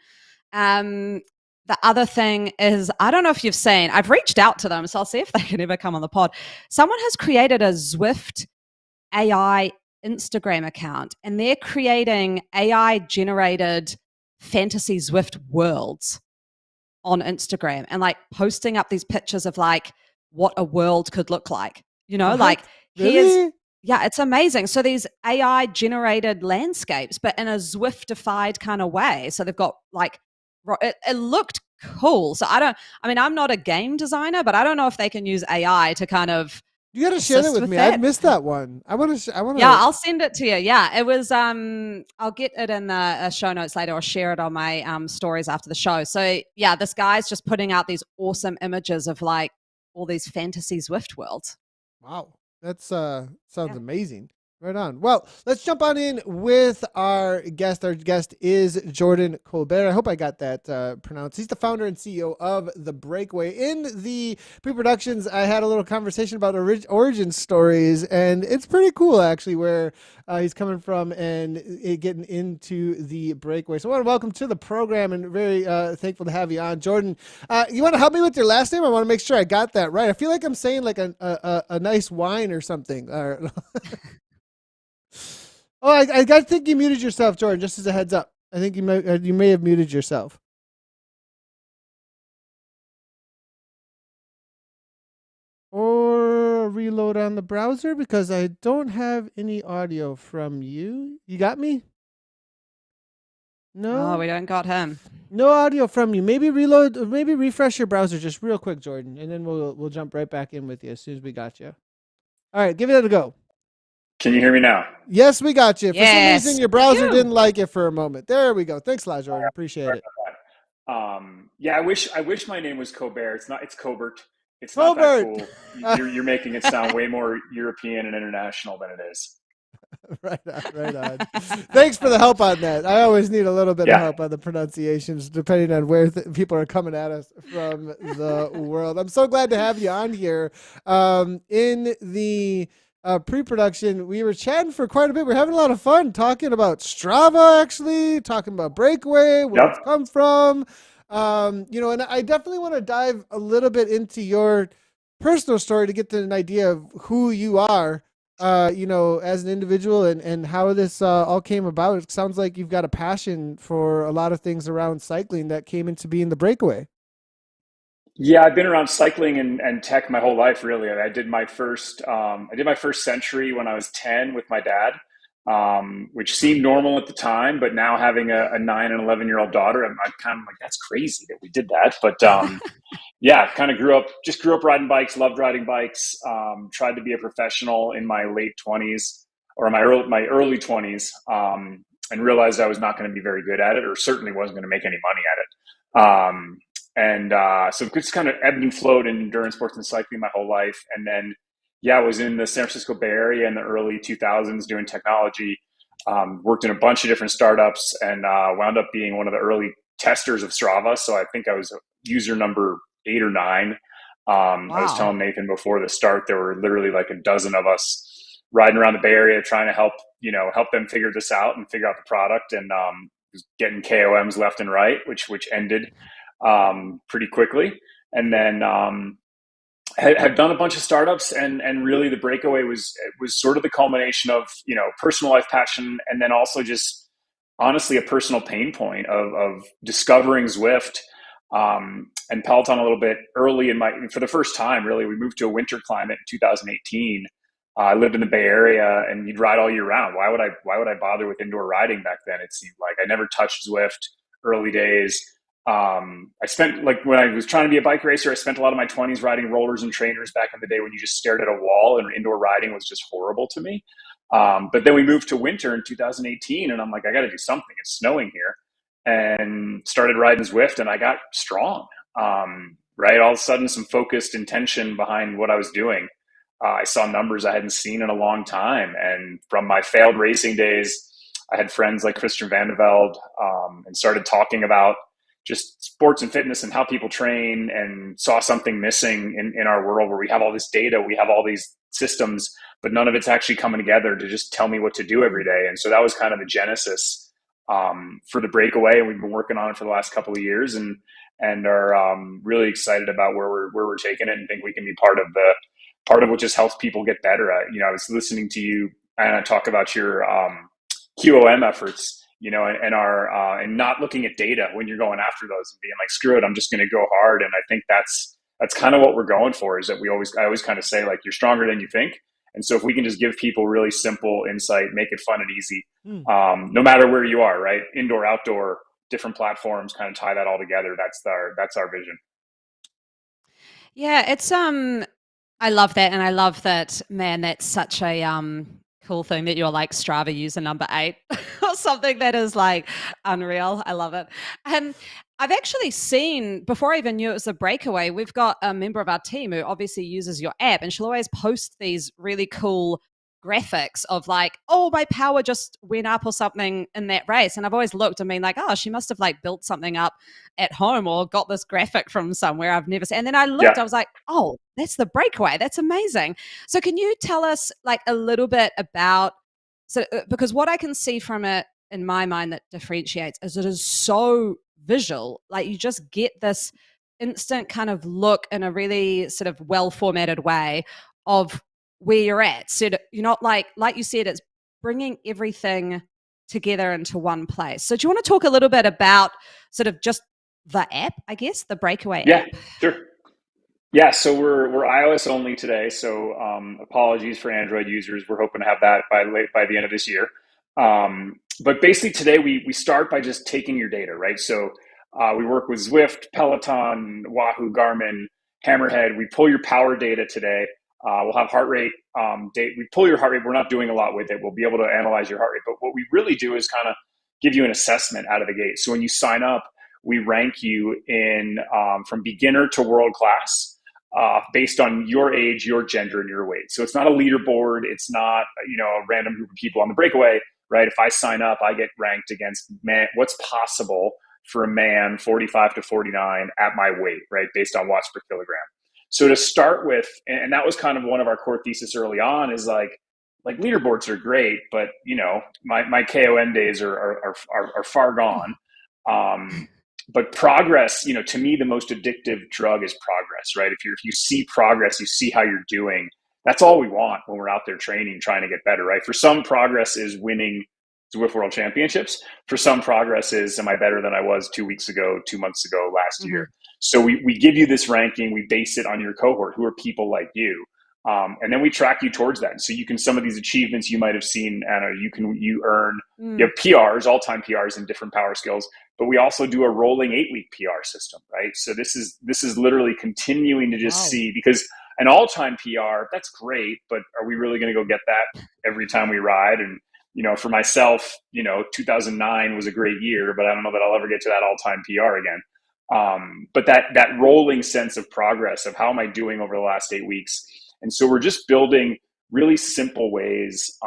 The other thing is, I don't know if you've seen, I've reached out to them, so I'll see if they can ever come on the pod. Someone has created a Zwift AI Instagram account, and they're creating AI generated fantasy Zwift worlds on Instagram and like posting up these pictures of like what a world could look like, like Really? yeah, it's amazing. So these AI generated landscapes, but in a Zwiftified kind of way. So they've got like, it looked cool. So I'm not a game designer, but I don't know if they can use AI to kind of You got to share that assist with with me. I've that. missed that one. I want to. I want Yeah, to. I'll send it to you. Yeah, it was. I'll get it in the show notes later, or share it on my stories after the show. So yeah, this guy's just putting out these awesome images of like all these fantasy Zwift worlds. Wow, that's sounds Yeah. amazing. Right on. Well, let's jump on in with our guest. Our guest is Jordan Kobert. I hope I got that pronounced. He's the founder and CEO of the Breakaway. In the pre-productions, I had a little conversation about origin stories, and it's pretty cool actually, where he's coming from and getting into the Breakaway. So I want to welcome to the program, and very thankful to have you on, Jordan. You want to help me with your last name? I want to make sure I got that right. I feel like I'm saying like a nice wine or something. Oh, I think you muted yourself, Jordan. Just as a heads up, I think you may have muted yourself. Or reload on the browser because I don't have any audio from you. You got me? No. Oh, we don't got him. No audio from you. Maybe reload. Maybe refresh your browser just real quick, Jordan, and then we'll jump right back in with you as soon as we got you. All right, give it a go. Can you hear me now? Yes, we got you. Yes. For some reason, your browser didn't like it for a moment. There we go. Thanks a lot, Jordan. Appreciate it. Yeah, I wish my name was Kobert. It's not. It's Kobert. It's not that Kobert. cool. You're making it sound way more European and international than it is. Right on, right on. Thanks for the help on that. I always need a little bit of help on the pronunciations, depending on where people are coming at us from the world. I'm so glad to have you on here. In the pre-production, we were chatting for quite a bit. We're having a lot of fun talking about Strava, actually, talking about Breakaway, where it's come from. And I definitely want to dive a little bit into your personal story to get to an idea of who you are. As an individual and how this all came about. It sounds like you've got a passion for a lot of things around cycling that came into being the Breakaway. Yeah, I've been around cycling and tech my whole life, really. I did my first century when I was 10 with my dad, which seemed normal at the time. But now having a 9 and 11-year-old daughter, I'm kind of like, that's crazy that we did that. But yeah, kind of grew up riding bikes, loved riding bikes. Tried to be a professional in my late 20s or my early 20s, and realized I was not going to be very good at it, or certainly wasn't going to make any money at it. So just kind of ebbed and flowed in endurance sports and cycling my whole life. And then, yeah, I was in the San Francisco Bay Area in the early 2000s doing technology. Worked in a bunch of different startups and wound up being one of the early testers of Strava. So I think I was user number 8 or 9. Wow. I was telling Nathan before the start, there were literally like a dozen of us riding around the Bay Area trying to help them figure this out and figure out the product, and getting KOMs left and right, which ended pretty quickly. And then had done a bunch of startups, and really the Breakaway was sort of the culmination of personal life passion, and then also just honestly a personal pain point of discovering Zwift and Peloton a little bit early for the first time. Really, we moved to a winter climate in 2018. I lived in the Bay Area, and you'd ride all year round. Why would I bother with indoor riding back then? It seemed like I never touched Zwift early days. I spent, like, when I was trying to be a bike racer, I spent a lot of my 20s riding rollers and trainers back in the day when you just stared at a wall, and indoor riding was just horrible to me. But then we moved to winter in 2018, and I'm like, I got to do something. It's snowing here, and started riding Zwift, and I got strong. Right, all of a sudden, some focused intention behind what I was doing. I saw numbers I hadn't seen in a long time, and from my failed racing days, I had friends like Kristen Faulkner, and started talking about just sports and fitness and how people train, and saw something missing in our world where we have all this data, we have all these systems, but none of it's actually coming together to just tell me what to do every day. And so that was kind of the genesis for the Breakaway, and we've been working on it for the last couple of years, and are really excited about where we're taking it, and think we can be part of what just helps people get better. I was listening to you, Anna, talk about your QOM efforts, and not looking at data when you're going after those, and being like, screw it, I'm just going to go hard. And I think that's kind of what we're going for, is that I always kind of say, like, you're stronger than you think. And so if we can just give people really simple insight, make it fun and easy, no matter where you are, right? Indoor, outdoor, different platforms, kind of tie that all together. That's our vision. Yeah, it's I love that. And I love that, man, that's such a cool thing that you're like Strava user number 8 or something that is like unreal. I love it. And I've actually seen, before I even knew it was a Breakaway, we've got a member of our team who obviously uses your app, and she'll always post these really cool graphics of like, oh, my power just went up or something in that race. And I've always looked and been like, oh, she must have like built something up at home or got this graphic from somewhere I've never seen. And then I looked, Yeah. I was like, oh, that's the Breakaway. That's amazing. So can you tell us like a little bit about, so because what I can see from it in my mind that differentiates is it is so visual. Like you just get this instant kind of look in a really sort of well formatted way of where you're at. So you're not like you said, it's bringing everything together into one place. So do you want to talk a little bit about sort of just the app, I guess, the Breakaway Yeah, app? sure. Yeah, so we're iOS only today. So apologies for Android users. We're hoping to have that by the end of this year. But basically today we start by just taking your data, right? So we work with Zwift, Peloton, Wahoo, Garmin, Hammerhead. We pull your power data today. We'll have heart rate data. We pull your heart rate. We're not doing a lot with it. We'll be able to analyze your heart rate. But what we really do is kind of give you an assessment out of the gate. So when you sign up, we rank you in from beginner to world class. Based on your age, your gender, and your weight. So it's not a leaderboard. It's not a random group of people on the Breakaway, right? If I sign up, I get ranked against what's possible for a man 45 to 49 at my weight, right? Based on watts per kilogram. So to start with, and that was kind of one of our core thesis early on, is like leaderboards are great, but my KOM days are far gone. But progress, to me, the most addictive drug is progress, right? If you see progress, you see how you're doing. That's all we want when we're out there training, trying to get better, right? For some, progress is winning Zwift World Championships. For some, progress is, am I better than I was 2 weeks ago, 2 months ago, last year? So we give you this ranking. We base it on your cohort, who are people like you. And then we track you towards that. So you can, some of these achievements you might have seen, Anna, you earn, you have PRs, all-time PRs in different power skills. But we also do a rolling 8-week PR system, right? So this is literally continuing to just see, because an all-time PR, that's great, but are we really going to go get that every time we ride? And for myself, 2009 was a great year, but I don't know that I'll ever get to that all-time PR again. But that rolling sense of progress of how am I doing over the last 8 weeks, and so we're just building really simple ways.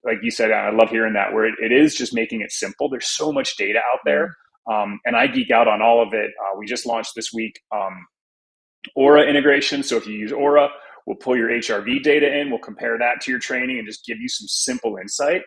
Like you said, I love hearing that, where it is just making it simple. There's so much data out there. And I geek out on all of it. We just launched this week Aura integration. So if you use Aura, we'll pull your HRV data in, we'll compare that to your training and just give you some simple insight.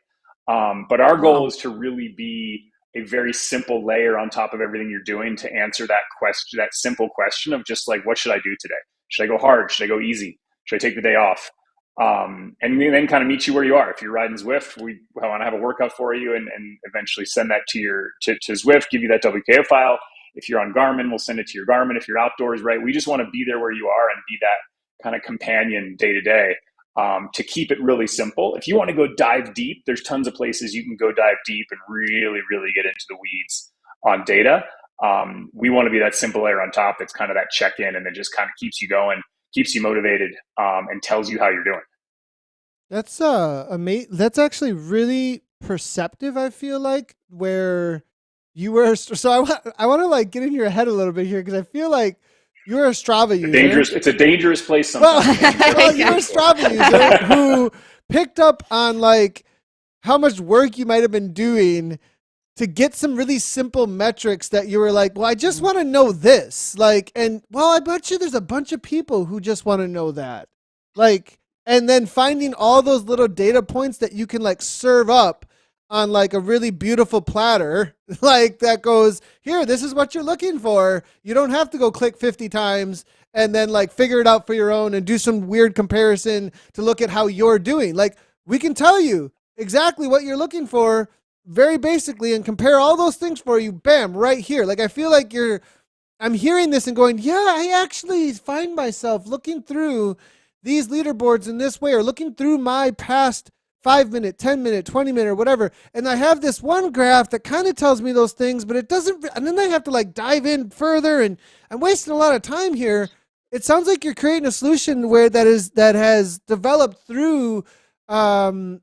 But our goal is to really be a very simple layer on top of everything you're doing to answer that question, that simple question of just like, what should I do today? Should I go hard? Should I go easy? Should I take the day off? And then kind of meet you where you are. If you're riding Zwift, we want to have a workout for you and eventually send that to Zwift, give you that WKO file. If you're on Garmin, we'll send it to your Garmin. If you're outdoors, right? We just want to be there where you are and be that kind of companion day to day, to keep it really simple. If you want to go dive deep, there's tons of places you can go dive deep and really, really get into the weeds on data. We want to be that simple layer on top that's kind of that check-in and then just kind of keeps you going, keeps you motivated, and tells you how you're doing. That's amazing. That's actually really perceptive, I feel like, where you were. So I want to like get in your head a little bit here, because I feel like you're a Strava user. It's a dangerous place sometimes. Well, you're a Strava user who picked up on like how much work you might have been doing to get some really simple metrics that you were like, well, I just want to know this. Like, and well, I bet you there's a bunch of people who just want to know that. Like, and then finding all those little data points that you can like serve up on like a really beautiful platter, like that goes, here, this is what you're looking for. You don't have to go click 50 times and then like figure it out for your own and do some weird comparison to look at how you're doing. Like, we can tell you exactly what you're looking for very basically and compare all those things for you, bam, right here. Like, I feel like I'm hearing this and going, yeah, I actually find myself looking through these leaderboards in this way, or looking through my past 5-minute, 10-minute, 20-minute, or whatever. And I have this one graph that kind of tells me those things, but it doesn't, and then I have to like dive in further, and I'm wasting a lot of time here. it sounds like you're creating a solution where that has developed through um,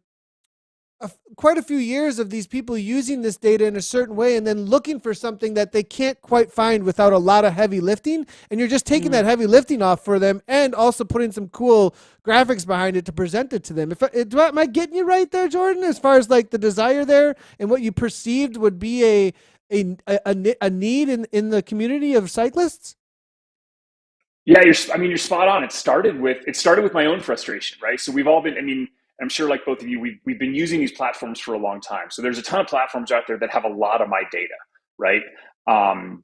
quite a few years of these people using this data in a certain way and then looking for something that they can't quite find without a lot of heavy lifting. And you're just taking that heavy lifting off for them and also putting some cool graphics behind it to present it to them. Am I getting you right there, Jordan, as far as like the desire there and what you perceived would be a need in the community of cyclists? Yeah, you're spot on. It started with my own frustration, right? So we've all been, I'm sure like both of you, we've been using these platforms for a long time. So there's a ton of platforms out there that have a lot of my data, right?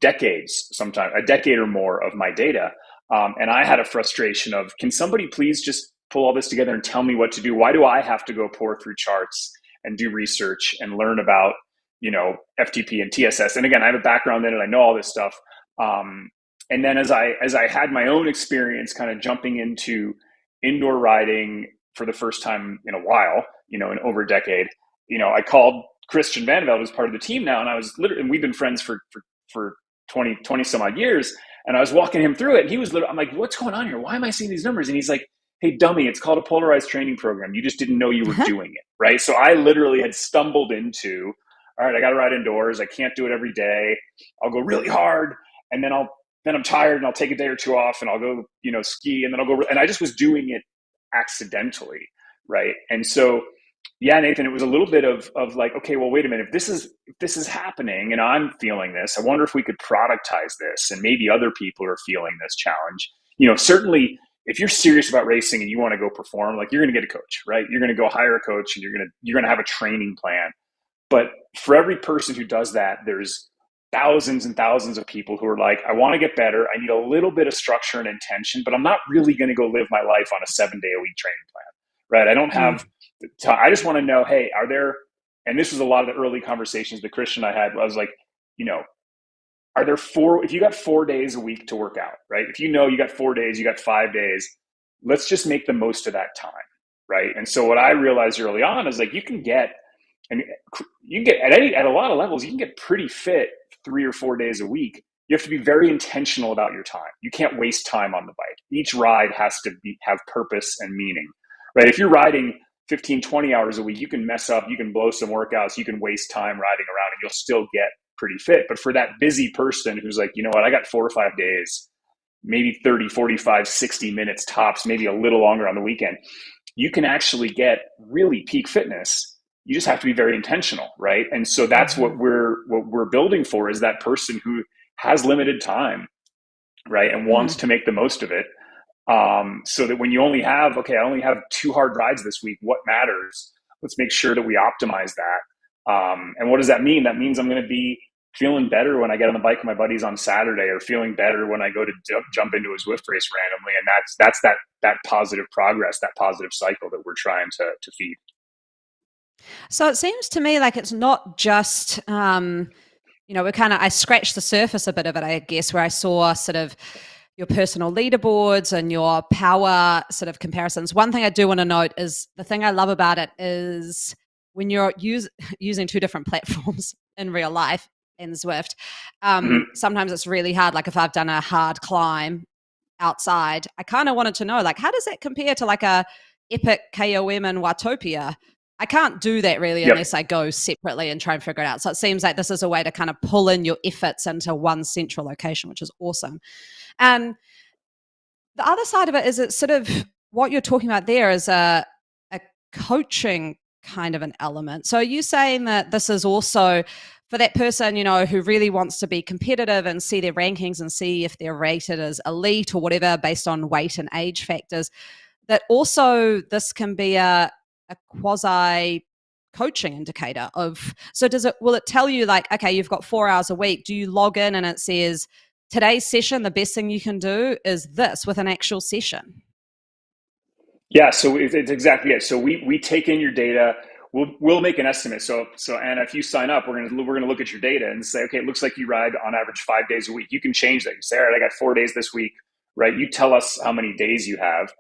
Decades, sometimes a decade or more of my data. And I had a frustration of, can somebody please just pull all this together and tell me what to do? Why do I have to go pour through charts and do research and learn about, FTP and TSS? And again, I have a background in it. I know all this stuff. And then as I had my own experience kind of jumping into indoor riding for the first time in a while, in over a decade, I called Christian Vandervelde, who's part of the team now. And I was literally, and we've been friends for 20 some odd years. And I was walking him through it. And he was literally, I'm like, what's going on here? Why am I seeing these numbers? And he's like, hey, dummy, it's called a polarized training program. You just didn't know you were doing it. Right. So I literally had stumbled into, all right, I got to ride indoors. I can't do it every day. I'll go really hard. And then I'm tired and I'll take a day or two off and I'll go, ski, and then I'll go. And I just was doing it accidentally. Right. And so, yeah, Nathan, it was a little bit of like, okay, well, wait a minute. If this is happening and I'm feeling this, I wonder if we could productize this and maybe other people are feeling this challenge. Certainly if you're serious about racing and you want to go perform, like you're going to get a coach, right? You're going to go hire a coach and you're going to have a training plan. But for every person who does that, there's thousands and thousands of people who are like, I want to get better. I need a little bit of structure and intention, but I'm not really going to go live my life on a 7-day-a-week training plan, right? I don't have time. I just want to know, hey, are there, and this was a lot of the early conversations that Christian and I had. I was like, are there if you got 4 days a week to work out, right? If you got 4 days, you got 5 days, let's just make the most of that time, right? And so what I realized early on is like, you can get at a lot of levels, you can get pretty fit 3 or 4 days a week. You have to be very intentional about your time. You can't waste time on the bike. Each ride has to have purpose and meaning, right? If you're riding 15, 20 hours a week, you can mess up, you can blow some workouts, you can waste time riding around and you'll still get pretty fit. But for that busy person who's like, you know what, I got 4 or 5 days, maybe 30, 45, 60 minutes tops, maybe a little longer on the weekend, you can actually get really peak fitness. You just have to be very intentional, right? And so that's what we're building for, is that person who has limited time, right, and wants to make the most of it. So that when you only have, I only have 2 hard rides this week, what matters? Let's make sure that we optimize that. And what does that mean? That means I'm going to be feeling better when I get on the bike with my buddies on Saturday, or feeling better when I go to jump into a Zwift race randomly. And that's that positive progress, that positive cycle that we're trying to feed. So it seems to me like it's not just, I scratched the surface a bit of it, I guess, where I saw sort of your personal leaderboards and your power sort of comparisons. One thing I do want to note is the thing I love about it is when you're using 2 different platforms in real life in Zwift, sometimes it's really hard. Like if I've done a hard climb outside, I kind of wanted to know, like, how does that compare to like a epic KOM in Watopia? I can't do that really unless I go separately and try and figure it out. So it seems like this is a way to kind of pull in your efforts into one central location, which is awesome. And the other side of it is, it's sort of what you're talking about there is a coaching kind of an element. So are you saying that this is also for that person, who really wants to be competitive and see their rankings and see if they're rated as elite or whatever based on weight and age factors, that also this can be a quasi coaching indicator of, so will it tell you like, okay, you've got 4 hours a week. Do you log in and it says today's session, the best thing you can do is this with an actual session? Yeah, so it's exactly it. So we take in your data. We'll make an estimate. So Anna, if you sign up, we're gonna look at your data and say, okay, it looks like you ride on average 5 days a week. You can change that. You say, all right, I got 4 days this week, right? You tell us how many days you have,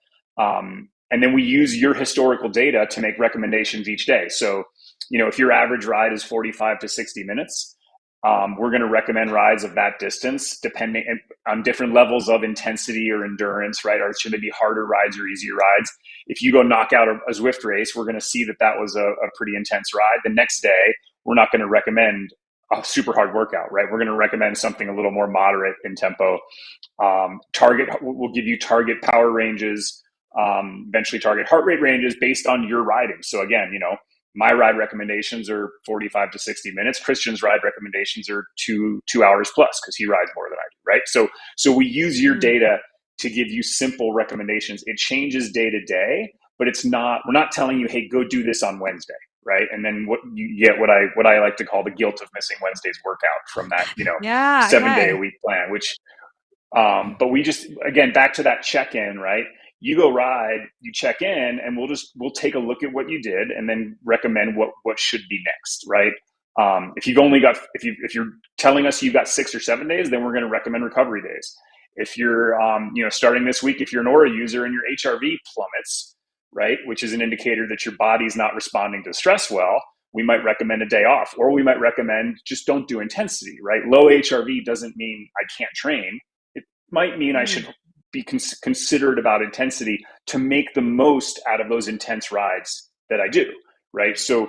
and then we use your historical data to make recommendations each day. So if your average ride is 45 to 60 minutes, We're going to recommend rides of that distance depending on different levels of intensity or endurance, right? Or should they be harder rides or easier rides? If you go knock out a Zwift race, we're going to see that that was a pretty intense ride. The next day, we're not going to recommend a super hard workout, right? We're going to recommend something a little more moderate in tempo. We'll give you target power ranges, eventually target heart rate ranges based on your riding. So again, my ride recommendations are 45 to 60 minutes. Christian's ride recommendations are two hours plus because he rides more than I do, right? So we use your data to give you simple recommendations. It changes day to day, but we're not telling you, hey, go do this on Wednesday, right? And then what you get what I like to call the guilt of missing Wednesday's workout from that, 7-day a week plan, which but we just, again, back to that check-in, right? You go ride, you check in, and we'll take a look at what you did and then recommend what should be next, right? If you're telling us you've got 6 or 7 days, then we're going to recommend recovery days. If you're starting this week, if you're an Aura user and your HRV plummets, right, which is an indicator that your body's not responding to stress well, we might recommend a day off, or we might recommend just don't do intensity, right? Low HRV doesn't mean I can't train. It might mean I should be considered about intensity to make the most out of those intense rides that I do, right? So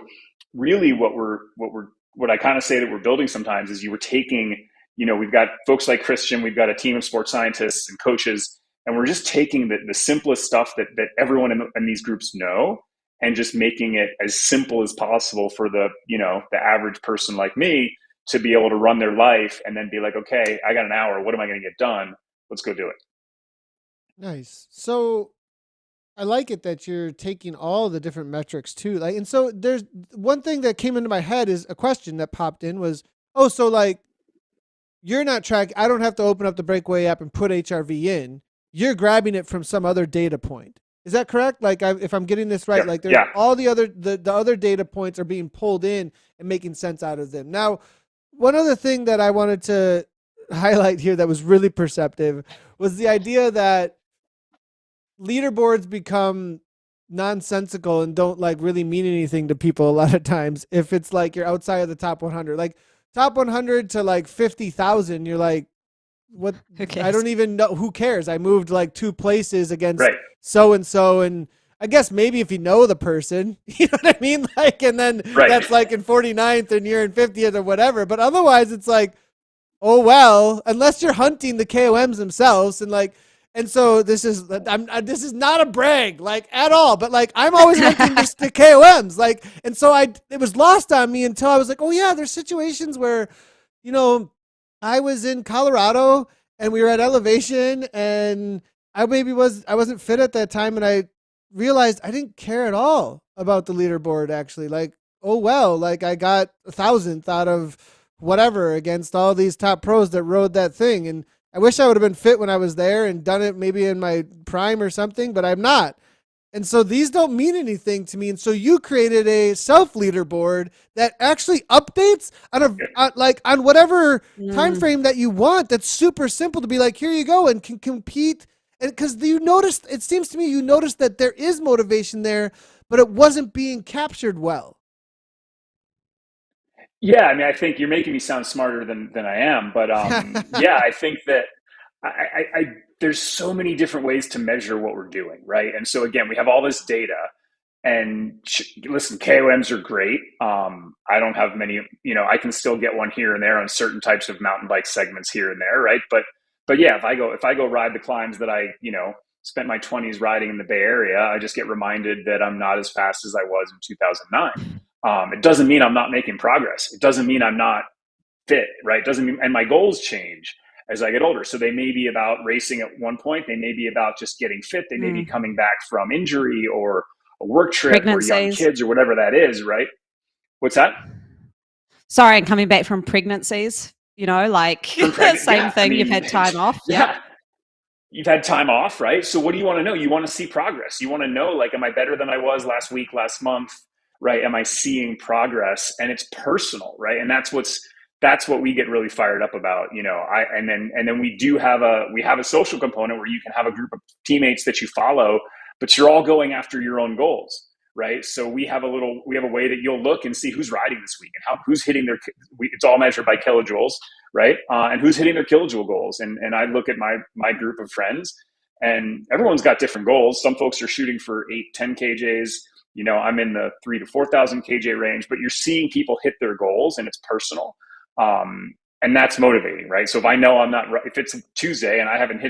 really what I kind of say that we're building sometimes is you were taking, we've got folks like Christian, we've got a team of sports scientists and coaches, and we're just taking the simplest stuff that everyone in these groups know and just making it as simple as possible for the average person like me to be able to run their life and then be like, okay, I got an hour. What am I going to get done? Let's go do it. Nice. So I like it that you're taking all the different metrics too. And so there's one thing that came into my head is a question that popped in was, so you're not tracking. I don't have to open up the Breakaway app and put HRV in. You're grabbing it from some other data point. Is that correct? If I'm getting this right, all the other data points are being pulled in and making sense out of them. Now, one other thing that I wanted to highlight here that was really perceptive was the idea that leaderboards become nonsensical and don't really mean anything to people a lot of times. If it's you're outside of the top 100, top 100 to 50,000, you're like, what? I don't even know. Who cares? I moved 2 places against so-and-so. And I guess maybe if you know the person, you know what I mean? And then that's in 49th and you're in 50th or whatever. But otherwise it's oh, well, unless you're hunting the KOMs themselves and so this is not a brag at all, but I'm always hunting the KOMs and so it was lost on me until I was oh yeah, there's situations where I was in Colorado and we were at elevation and I wasn't fit at that time and I realized I didn't care at all about the leaderboard actually. Oh well, I got 1,000th out of whatever against all these top pros that rode that thing. And I wish I would have been fit when I was there and done it maybe in my prime or something, but I'm not. And so these don't mean anything to me. And so you created a self leaderboard that actually updates on whatever time frame that you want. That's super simple to be here you go, and can compete. And because it seems to me you noticed that there is motivation there, but it wasn't being captured well. Yeah, I mean, I think you're making me sound smarter than I am, but yeah, I think that I there's so many different ways to measure what we're doing, right? And so again, we have all this data, and listen, KOMs are great. I don't have many, I can still get one here and there on certain types of mountain bike segments here and there, right? But yeah, if I go ride the climbs that I spent my 20s riding in the Bay Area, I just get reminded that I'm not as fast as I was in 2009. It doesn't mean I'm not making progress. It doesn't mean I'm not fit, right? It doesn't mean, and my goals change as I get older. So they may be about racing at one point. They may be about just getting fit. They may be coming back from injury or a work trip or young kids or whatever that is, right? What's that? Sorry, and coming back from pregnancies, same thing. You've had time off. Yeah. You've had time off, right? So what do you want to know? You want to see progress. You want to know, am I better than I was last week, last month? Right? Am I seeing progress? And it's personal, right? And that's what we get really fired up about, and then we have a social component where you can have a group of teammates that you follow, but you're all going after your own goals, right? So we have a way that you'll look and see who's riding this week and who's hitting it's all measured by kilojoules, right? And who's hitting their kilojoule goals. And I look at my group of friends, and everyone's got different goals. Some folks are shooting for 8, 10 KJs. I'm in the 3 to 4,000 KJ range, but you're seeing people hit their goals, and it's personal. And that's motivating, right? So if I know if it's Tuesday and I haven't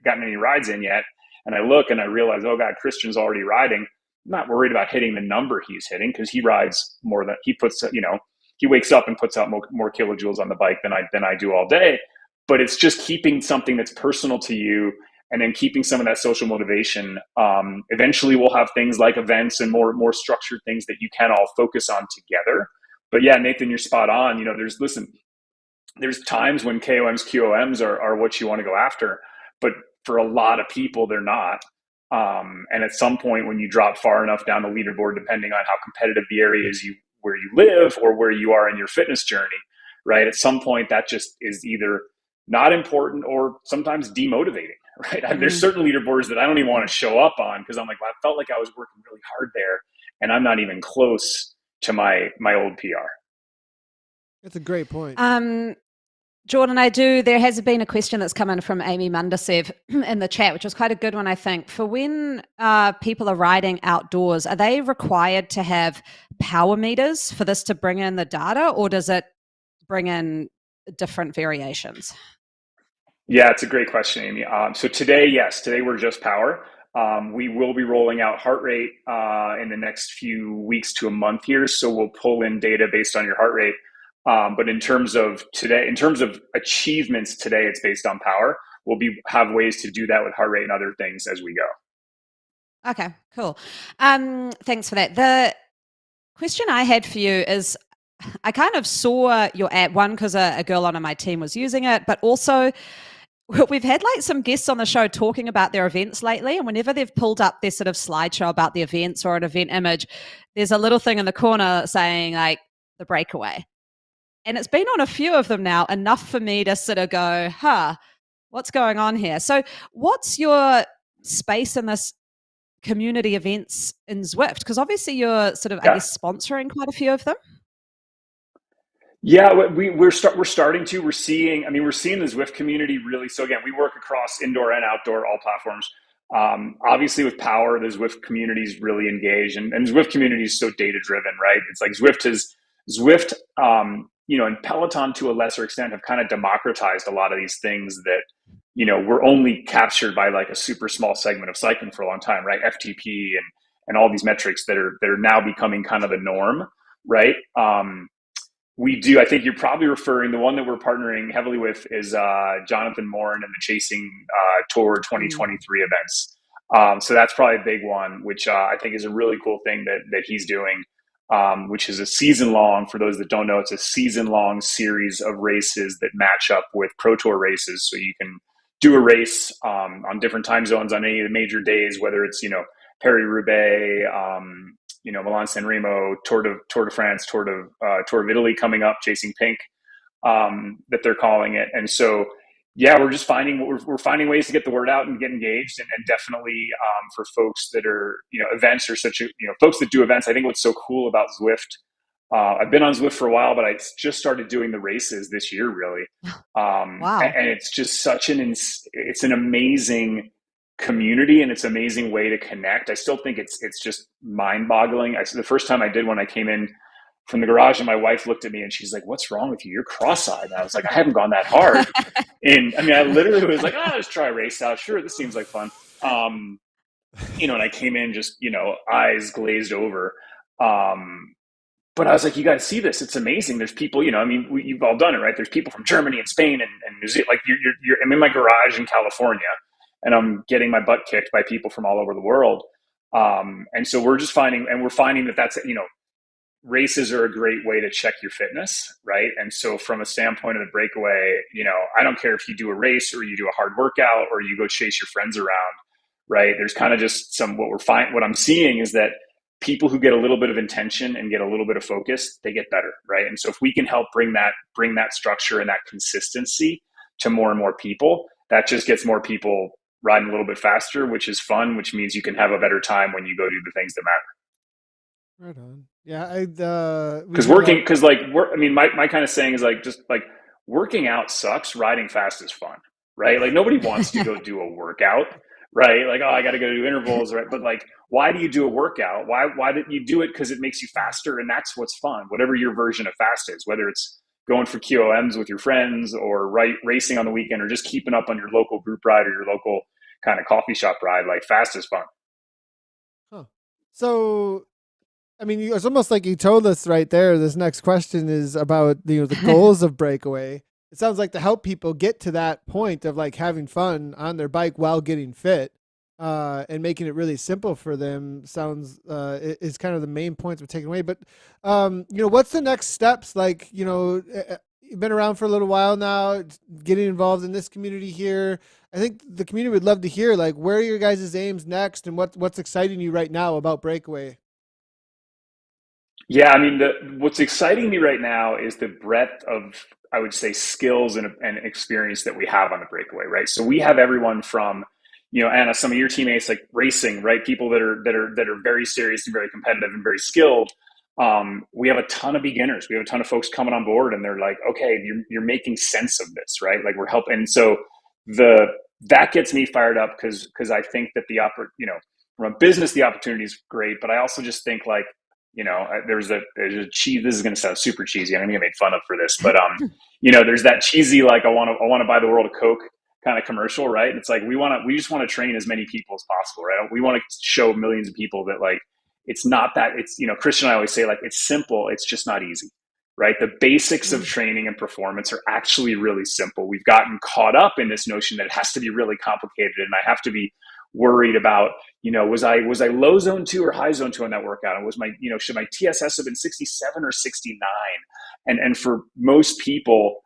gotten any rides in yet, and I look and I realize, oh God, Christian's already riding, I'm not worried about hitting the number he's hitting, because he rides more than he wakes up and puts out more kilojoules on the bike than I do all day. But it's just keeping something that's personal to you, and then keeping some of that social motivation. Eventually we'll have things like events and more structured things that you can all focus on together. But yeah, Nathan, you're spot on. There's times when KOMs, QOMs are what you want to go after, but for a lot of people, they're not. And at some point, when you drop far enough down the leaderboard, depending on how competitive the area is where you live or where you are in your fitness journey, right? At some point, that just is either not important or sometimes demotivating, right? Mm-hmm. There's certain leaderboards that I don't even want to show up on, because I'm like, well, I felt like I was working really hard there, and I'm not even close to my old PR. That's a great point. Jordan, there has been a question that's come in from Amy Mundasev in the chat, which was quite a good one, I think. For when people are riding outdoors, are they required to have power meters for this to bring in the data, or does it bring in different variations? Yeah, it's a great question, Amy. So today we're just power. We will be rolling out heart rate in the next few weeks to a month here. So we'll pull in data based on your heart rate. But in terms of achievements today, it's based on power. We'll have ways to do that with heart rate and other things as we go. Okay, cool. Thanks for that. The question I had for you is, I kind of saw your app, one, because a girl on my team was using it, but also we've had some guests on the show talking about their events lately, and whenever they've pulled up their sort of slideshow about the events or an event image, there's a little thing in the corner saying the Breakaway. And it's been on a few of them now, enough for me to sort of go, what's going on here? So what's your space in this community events in Zwift? Because obviously you're sort of, I guess, sponsoring quite a few of them. Yeah, we're starting to. We're seeing the Zwift community really. So again, we work across indoor and outdoor, all platforms. Obviously with power, the Zwift community is really engaged, and Zwift community is so data driven, right? It's like Zwift, and Peloton to a lesser extent have kind of democratized a lot of these things that, were only captured by a super small segment of cycling for a long time, right? FTP and all these metrics that are now becoming kind of the norm, right? I think you're probably referring, the one that we're partnering heavily with is Jonathan Morin and the Chasing Tour 2023 events. So that's probably a big one, which I think is a really cool thing that he's doing, which is a season-long, for those that don't know, it's a season-long series of races that match up with Pro Tour races. So you can do a race on different time zones on any of the major days, whether it's, Paris-Roubaix, Milan-San Remo, Tour de France, Tour of Italy coming up, Chasing Pink, that they're calling it. And so, yeah, we're just finding ways to get the word out and get engaged, and definitely for folks that are, events are folks that do events. I think what's so cool about Zwift, I've been on Zwift for a while, but I just started doing the races this year, really. Wow. And it's just it's an amazing community, and it's an amazing way to connect. I still think it's just mind-boggling. The first time I did one, I came in from the garage and my wife looked at me and she's like, "What's wrong with you? You're cross-eyed." And I was like, "I haven't gone that hard." And I literally was like, let's try a race out. Sure, this seems like fun. And I came in just, eyes glazed over. But I was like, you got to see this. It's amazing. There's people, you've all done it, right? There's people from Germany and Spain and New Zealand. I'm in my garage in California, and I'm getting my butt kicked by people from all over the world. And so we're finding that that's, races are a great way to check your fitness, right? And so from a standpoint of the Breakaway, I don't care if you do a race or you do a hard workout or you go chase your friends around, right? There's kind of just what I'm seeing is that people who get a little bit of intention and get a little bit of focus, they get better, right? And so if we can help bring that structure and that consistency to more and more people, that just gets more people riding a little bit faster, which is fun, which means you can have a better time when you go do the things that matter. Right on. Yeah, we Because do a lot. I mean, my kind of saying is like, just like working out sucks, riding fast is fun, right? Like nobody wants to go do a workout, right? Like, oh, I got to go do intervals, right? But like, why do you do a workout? Why did you do it? Because it makes you faster, and that's what's fun. Whatever your version of fast is, whether it's going for QOMs with your friends, or racing on the weekend, or just keeping up on your local group ride or your local kind of coffee shop ride, like fast is fun. Huh. So, I mean, it's almost like you told us right there. This next question is about the goals of Breakaway. It sounds like to help people get to that point of like having fun on their bike while getting fit, and making it really simple for them. Sounds is kind of the main points we're taking away. But what's the next steps? Like, you've been around for a little while now, getting involved in this community here. I think the community would love to hear like where are your guys' aims next, and what's exciting you right now about Breakaway. Yeah, I mean, what's exciting me right now is the breadth of, I would say, skills and experience that we have on the Breakaway, right? So we have everyone from, Anna, some of your teammates, like racing, right? People that are very serious and very competitive and very skilled. We have a ton of beginners. We have a ton of folks coming on board, and they're like, okay, you're making sense of this, right? Like we're helping. And so the that gets me fired up because I think that from a business, the opportunity is great, but I also just think like, there's a cheese. This is going to sound super cheesy. I'm going to get made fun of for this, but there's that cheesy like I want to buy the world a Coke kind of commercial, right? And it's like we just want to train as many people as possible, right? We want to show millions of people that like it's not that it's Christian and I always say like it's simple, it's just not easy, right? The basics of training and performance are actually really simple. We've gotten caught up in this notion that it has to be really complicated, and I have to be worried about, was I low zone 2 or high zone 2 on that workout? And was my, should my TSS have been 67 or 69? And for most people,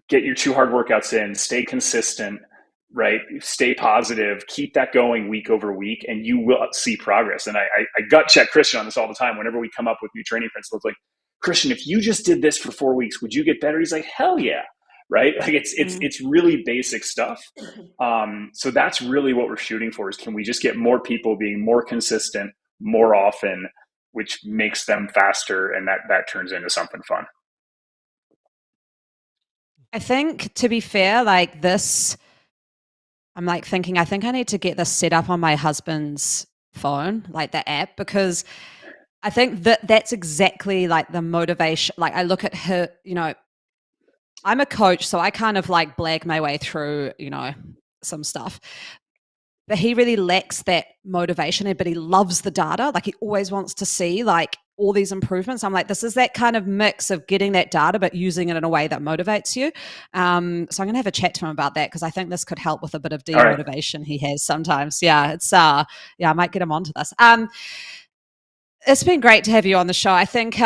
get your 2 hard workouts in, stay consistent, right? Stay positive, keep that going week over week, and you will see progress. And I gut check Christian on this all the time. Whenever we come up with new training principles, like, Christian, if you just did this for 4 weeks, would you get better? He's like, hell yeah. Right? Like it's really basic stuff. So that's really what we're shooting for, is can we just get more people being more consistent more often, which makes them faster, and that turns into something fun. I think, to be fair, like this, I'm like thinking, I think I need to get this set up on my husband's phone, like the app, because I think that's exactly like the motivation. Like I look at her, I'm a coach, so I kind of like blag my way through, some stuff. But he really lacks that motivation, but he loves the data. Like he always wants to see like all these improvements. I'm like, this is that kind of mix of getting that data, but using it in a way that motivates you. So I'm going to have a chat to him about that, because I think this could help with a bit of demotivation he has sometimes. Yeah, it's I might get him onto this. It's been great to have you on the show. I think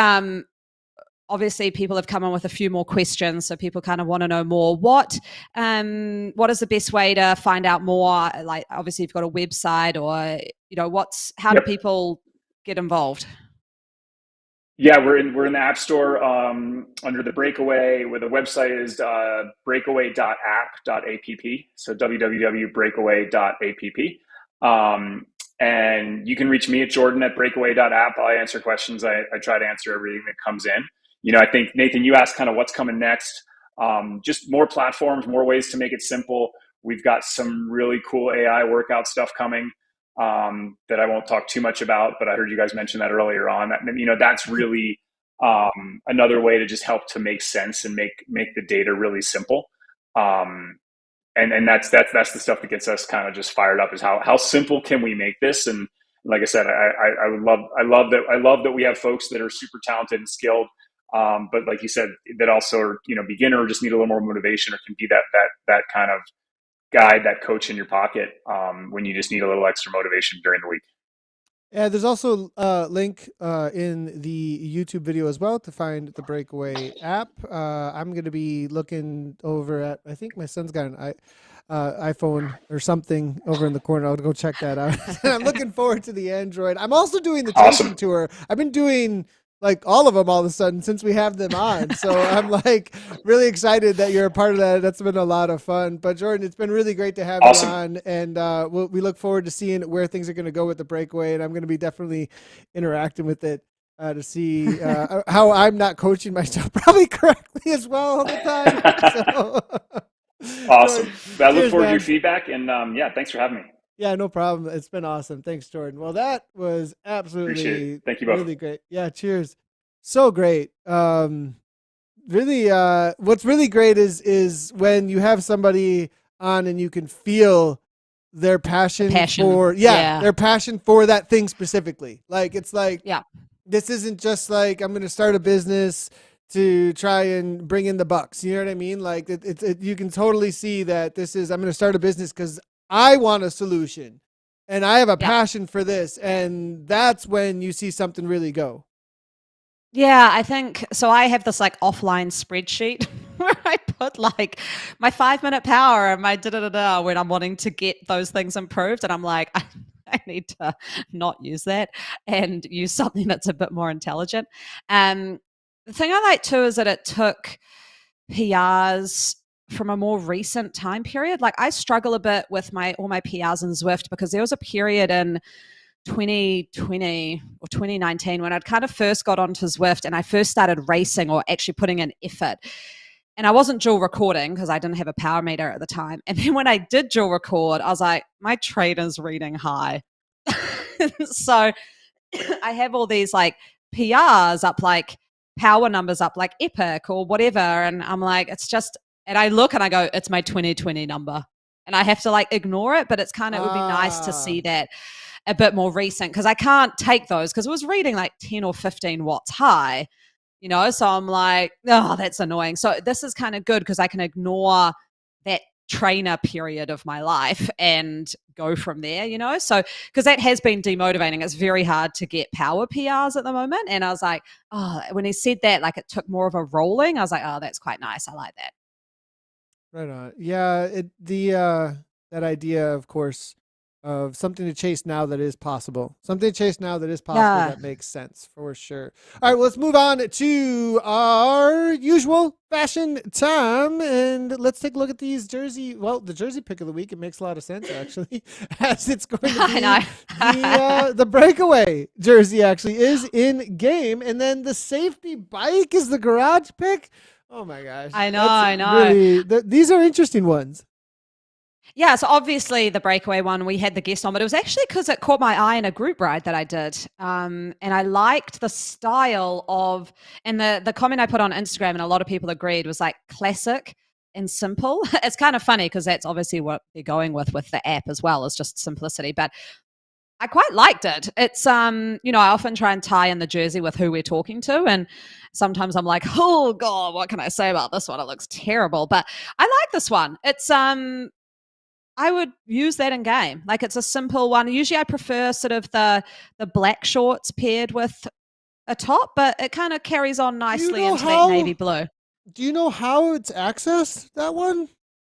obviously people have come in with a few more questions, so people kind of want to know more. What is the best way to find out more? Like obviously you've got a website, or how do people get involved? Yeah, we're in the App Store under the Breakaway, where the website is breakaway.app.app. So www.breakaway.app. And you can reach me at Jordan at breakaway.app. I answer questions. I try to answer everything that comes in. I think, Nathan, you asked kind of what's coming next. Just more platforms, more ways to make it simple. We've got some really cool AI workout stuff coming that I won't talk too much about, but I heard you guys mention that earlier on. That's really another way to just help to make sense and make the data really simple. And that's the stuff that gets us kind of just fired up, is how simple can we make this? And like I said, I love that we have folks that are super talented and skilled, but like you said, that also are beginner, or just need a little more motivation, or can be that kind of guide, that coach in your pocket when you just need a little extra motivation during the week. Yeah, there's also a link in the YouTube video as well to find the Breakaway app. I'm going to be looking over at, I think my son's got an iPhone or something over in the corner. I'll go check that out. I'm looking forward to the Android. I'm also doing the tasting tour. I've been doing like all of them all of a sudden since we have them on. So I'm like really excited that you're a part of that. That's been a lot of fun. But Jordan, it's been really great to have Awesome. you on, and we look forward to seeing where things are going to go with the Breakaway, and I'm going to be definitely interacting with it to see how I'm not coaching myself probably correctly as well all the time. So, Awesome. I look cheers, forward to man. your feedback, and yeah, thanks for having me. Yeah, no problem. It's been awesome. Thanks, Jordan. Well, that was Appreciate absolutely it. Thank you both. really great. Yeah, cheers. So great. Really, what's really great is when you have somebody on and you can feel their passion, for their passion for that thing specifically. Like it's like this isn't just like I'm going to start a business to try and bring in the bucks. You know what I mean? Like you can totally see that this is I'm going to start a business because I want a solution and I have a passion for this, and that's when you see something really go. Yeah, I think so. I have this like offline spreadsheet where I put like my 5-minute power and my da when I'm wanting to get those things improved. And I'm like, I need to not use that and use something that's a bit more intelligent. The thing I like too is that it took PRs from a more recent time period. Like I struggle a bit with all my PRs in Zwift because there was a period in 2020 or 2019 when I'd kind of first got onto Zwift and I first started racing or actually putting in effort. And I wasn't dual recording because I didn't have a power meter at the time. And then when I did dual record, I was like, my trader's reading high. So I have all these like PRs up, like power numbers up, like epic or whatever. And I'm like, it's just, and I look and I go, it's my 2020 number. And I have to like ignore it, but it's kind of, it would be nice to see that a bit more recent because I can't take those because it was reading like 10 or 15 watts high, you know? So I'm like, oh, that's annoying. So this is kind of good because I can ignore that trainer period of my life and go from there, you know? So, because that has been demotivating. It's very hard to get power PRs at the moment. And I was like, oh, when he said that, like it took more of a rolling, I was like, oh, that's quite nice. I like that. Right on. Yeah, that idea, of course, of something to chase now that is possible. Something to chase now that is possible that makes sense for sure. All right, well, let's move on to our usual fashion time, and let's take a look at these jersey. Well, the jersey pick of the week. It makes a lot of sense actually, as it's going to be the Breakaway jersey actually is in game, and then the safety bike is the garage pick. Oh my gosh. I know. Really, these are interesting ones. Yeah, so obviously the Breakaway one, we had the guest on, but it was actually because it caught my eye in a group ride that I did. And I liked the style of, and the comment I put on Instagram, and a lot of people agreed, was like classic and simple. It's kind of funny because that's obviously what they're going with the app as well, is just simplicity. But I quite liked it. It's, I often try and tie in the jersey with who we're talking to. And sometimes I'm like, oh God, what can I say about this one? It looks terrible. But I like this one. It's, I would use that in game. Like it's a simple one. Usually I prefer sort of the black shorts paired with a top, but it kind of carries on nicely into that navy blue. Do you know how it's accessed, that one? Do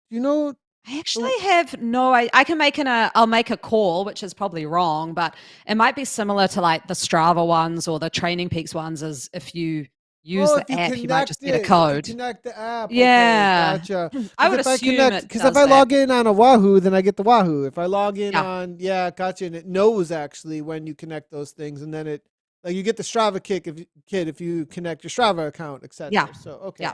you know? I actually have I can I'll make a call, which is probably wrong, but it might be similar to like the Strava ones or the Training Peaks ones, as if you use the app, you might just get a code. Connect the app. Yeah. Okay, gotcha. I would assume because if I log in on a Wahoo, then I get the Wahoo. If I log in on, gotcha. And it knows actually when you connect those things. And then you get the Strava kit if you connect your Strava account, etc. Yeah. So, okay. Yeah.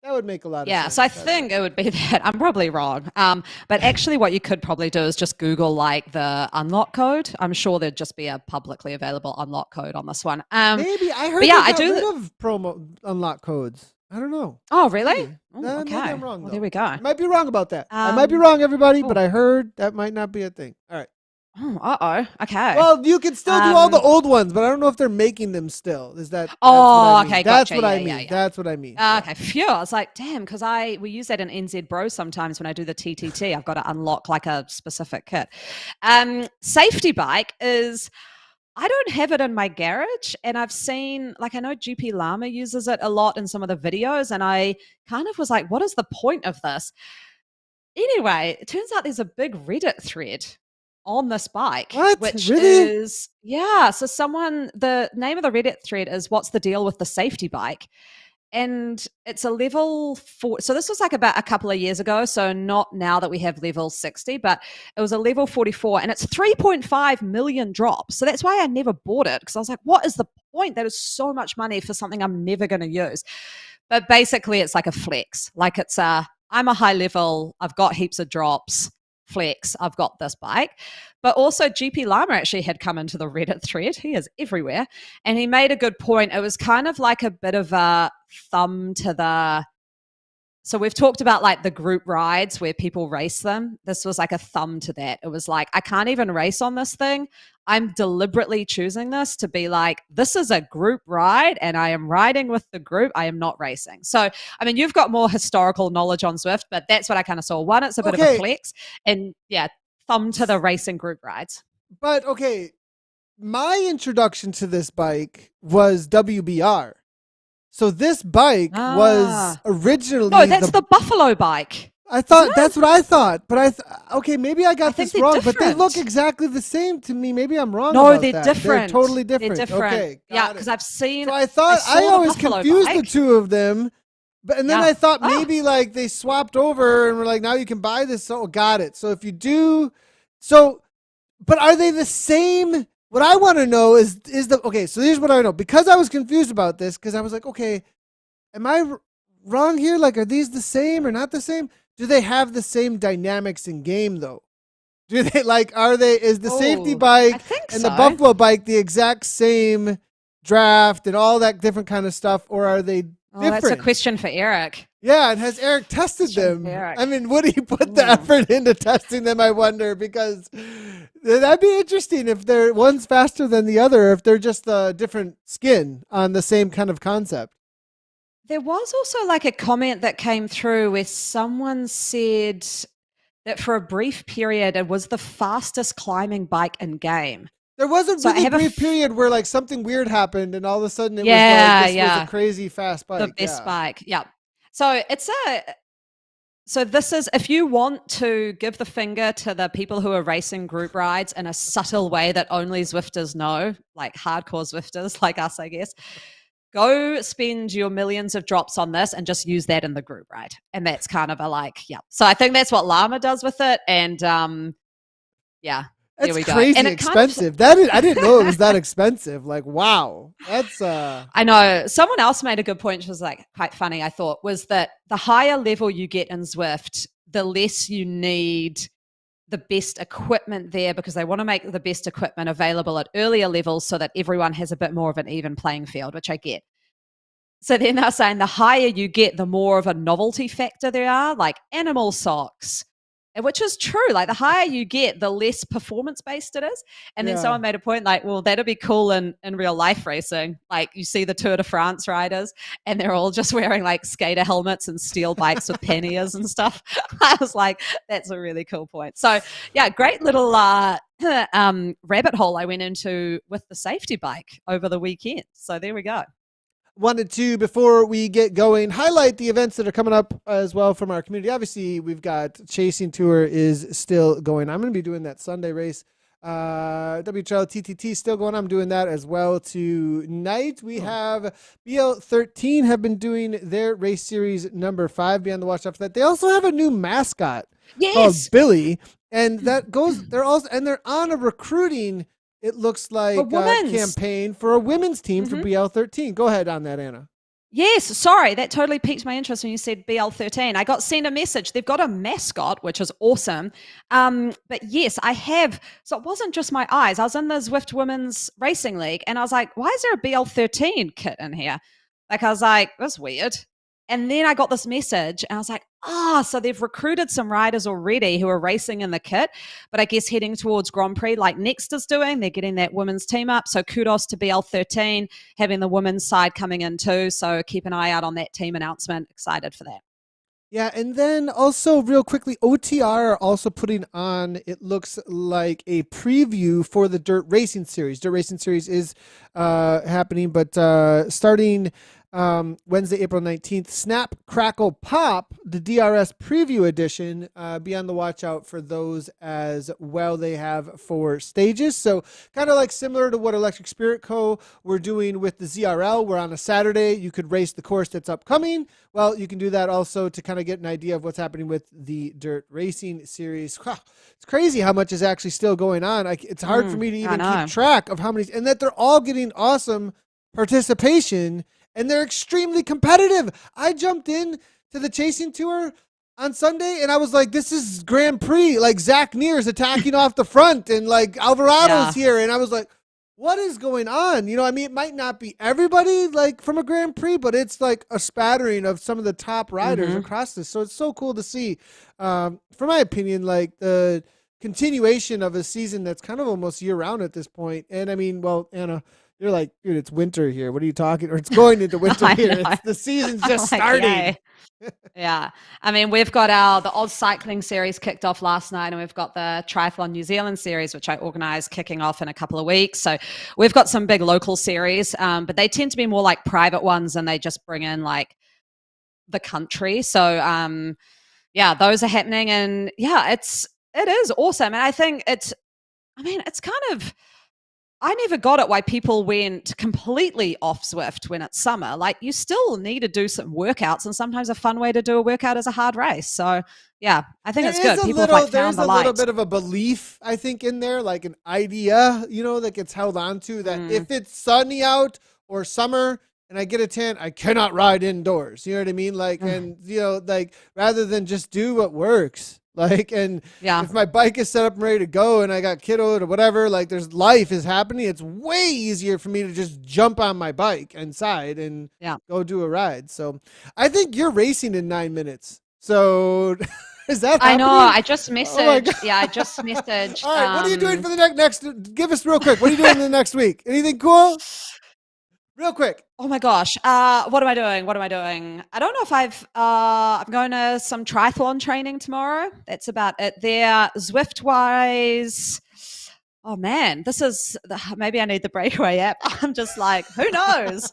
That would make a lot of sense. Yeah, so I think it would be that. I'm probably wrong. But actually what you could probably do is just Google like the unlock code. I'm sure there'd just be a publicly available unlock code on this one. Maybe. I heard they got rid of promo unlock codes. I don't know. Oh, really? Maybe. Okay. Maybe I'm wrong, well, there we go. I might be wrong about that. I might be wrong, everybody, but I heard that might not be a thing. All right. Oh, uh-oh. Okay. Well, you can still do all the old ones, but I don't know if they're making them still. Is that? Okay. That's gotcha. what I mean. That's what I mean. Okay. Phew. I was like, damn, because we use that in NZ Bro sometimes when I do the TTT. I've got to unlock like a specific kit. Safety bike is, I don't have it in my garage, and I've seen, like, I know GP Llama uses it a lot in some of the videos, and I kind of was like, what is the point of this? Anyway, it turns out there's a big Reddit thread on this bike. What? Which Really? is, so the name of the Reddit thread is "What's the deal with the safety bike?" And it's a level 4. So this was like about a couple of years ago. So not now that we have level 60, but it was a level 44 and it's 3.5 million drops. So that's why I never bought it, because I was like, what is the point? That is so much money for something I'm never going to use. But basically it's like a flex. Like I'm a high level, I've got heaps of drops, flex, I've got this bike. But also GP Lama actually had come into the Reddit thread. He is everywhere. And he made a good point. It was kind of like a bit of a thumb to the... So we've talked about like the group rides where people race them. This was like a thumb to that. It was like, I can't even race on this thing. I'm deliberately choosing this to be like, this is a group ride and I am riding with the group. I am not racing. So, I mean, you've got more historical knowledge on Zwift, but that's what I kind of saw. One, it's a bit of a flex, and thumb to the racing group rides. But okay, my introduction to this bike was WBR. So this bike was originally... No, that's the Buffalo bike. I thought that's what I thought, but okay, maybe I got this wrong, different. But they look exactly the same to me. Maybe I'm wrong. No, about they're that. different. They're totally different. They're different. Okay, because I've seen. So I always confused the two of them, and then I thought maybe like they swapped over and were like, now you can buy this. So got it. So if you do, but are they the same? What I want to know is okay. So here's what I know, because I was confused about this, because I was like, okay, am I wrong here? Like, are these the same or not the same? Do they have the same dynamics in game though? Do they is the safety bike and the Buffalo bike the exact same draft and all that different kind of stuff, or are they different? That's a question for Eric. Yeah, and has Eric tested them? I mean, would he put the effort into testing them, I wonder, because that'd be interesting if one's faster than the other, if they're just a different skin on the same kind of concept. There was also like a comment that came through where someone said that for a brief period, it was the fastest climbing bike in game. There was a really brief period where like something weird happened and all of a sudden it was like, this was a crazy fast bike. The best bike. Yeah. So this is, if you want to give the finger to the people who are racing group rides in a subtle way that only Zwifters know, like hardcore Zwifters like us, I guess, go spend your millions of drops on this and just use that in the group ride. And that's kind of So I think that's what Llama does with it. And That's there we go. Crazy and expensive. I didn't know it was that expensive. Like, wow. That's I know. Someone else made a good point, which was like quite funny, I thought, was that the higher level you get in Zwift, the less you need the best equipment there, because they want to make the best equipment available at earlier levels so that everyone has a bit more of an even playing field, which I get. So then they're saying the higher you get, the more of a novelty factor there are, like animal socks, which is true. Like the higher you get, the less performance-based it is. And then someone made a point like, well, that'd be cool in real life racing. Like you see the Tour de France riders and they're all just wearing like skater helmets and steel bikes with panniers and stuff. I was like, that's a really cool point. So yeah, great little rabbit hole I went into with the safety bike over the weekend. So there we go. Wanted to, before we get going, highlight the events that are coming up as well from our community. Obviously, we've got Chasing Tour is still going. I'm going to be doing that Sunday race. WHL TTT still going. I'm doing that as well tonight. We have BL13 have been doing their race series number 5. Be on the watch out for that. They also have a new mascot called Billy, and that goes. They're on a recruiting. It looks like a campaign for a women's team for BL13. Go ahead on that, Anna. Yes, sorry, that totally piqued my interest when you said BL13. I got sent a message. They've got a mascot, which is awesome. But yes, I have. So it wasn't just my eyes. I was in the Zwift Women's Racing League, and I was like, why is there a BL13 kit in here? Like, I was like, that's weird. And then I got this message, and I was like, so they've recruited some riders already who are racing in the kit, but I guess heading towards Grand Prix like Next is doing. They're getting that women's team up. So kudos to BL13, having the women's side coming in too. So keep an eye out on that team announcement. Excited for that. Yeah, and then also real quickly, OTR are also putting on, it looks like, a preview for the Dirt Racing Series. Dirt Racing Series is happening, but starting Wednesday, April 19th, Snap, Crackle, Pop, the DRS Preview Edition. Be on the watch out for those as well. They have 4 stages. So kind of like similar to what Electric Spirit Co. we're doing with the ZRL, where on a Saturday you could race the course that's upcoming. Well, you can do that also to kind of get an idea of what's happening with the Dirt Racing Series. It's crazy how much is actually still going on. It's hard for me to even keep track of how many, and that they're all getting awesome participation, and they're extremely competitive. I jumped in to the Chasing Tour on Sunday, and I was like, this is Grand Prix. Like, Zach Neer's attacking off the front, and like Alvarado's here. And I was like, what is going on? You know, I mean, it might not be everybody like from a Grand Prix, but it's like a spattering of some of the top riders across this. So it's so cool to see. For my opinion, like the continuation of a season that's kind of almost year round at this point. And I mean, well, Anna, you're like, dude, it's winter here. What are you talking? Or it's going into winter here. The season's just starting. Yeah. I mean, we've got the Oz Cycling Series kicked off last night, and we've got the Triathlon New Zealand Series, which I organize, kicking off in a couple of weeks. So we've got some big local series, but they tend to be more like private ones, and they just bring in like the country. So yeah, those are happening, and yeah, it is awesome. And I think it's kind of, I never got it why people went completely off Zwift when it's summer. Like, you still need to do some workouts, and sometimes a fun way to do a workout is a hard race. So yeah, I think it's good. People have found the light. There's a little bit of a belief, I think, in there, like an idea, you know, that gets held on to, that if it's sunny out or summer and I get a tan, I cannot ride indoors. You know what I mean? Like, and you know, like, rather than just do what works. Like, and if my bike is set up and ready to go and I got kiddoed or whatever, like life is happening, it's way easier for me to just jump on my bike inside and go do a ride. So I think you're racing in 9 minutes. So is that happening? I know. I just messaged. I just messaged. All right. What are you doing for the next? Give us real quick. What are you doing in the next week? Anything cool? Real quick. Oh my gosh. What am I doing? I don't know if I'm going to some triathlon training tomorrow. That's about it there. Zwift wise. Oh man, maybe I need the Breakaway app. I'm just like, who knows?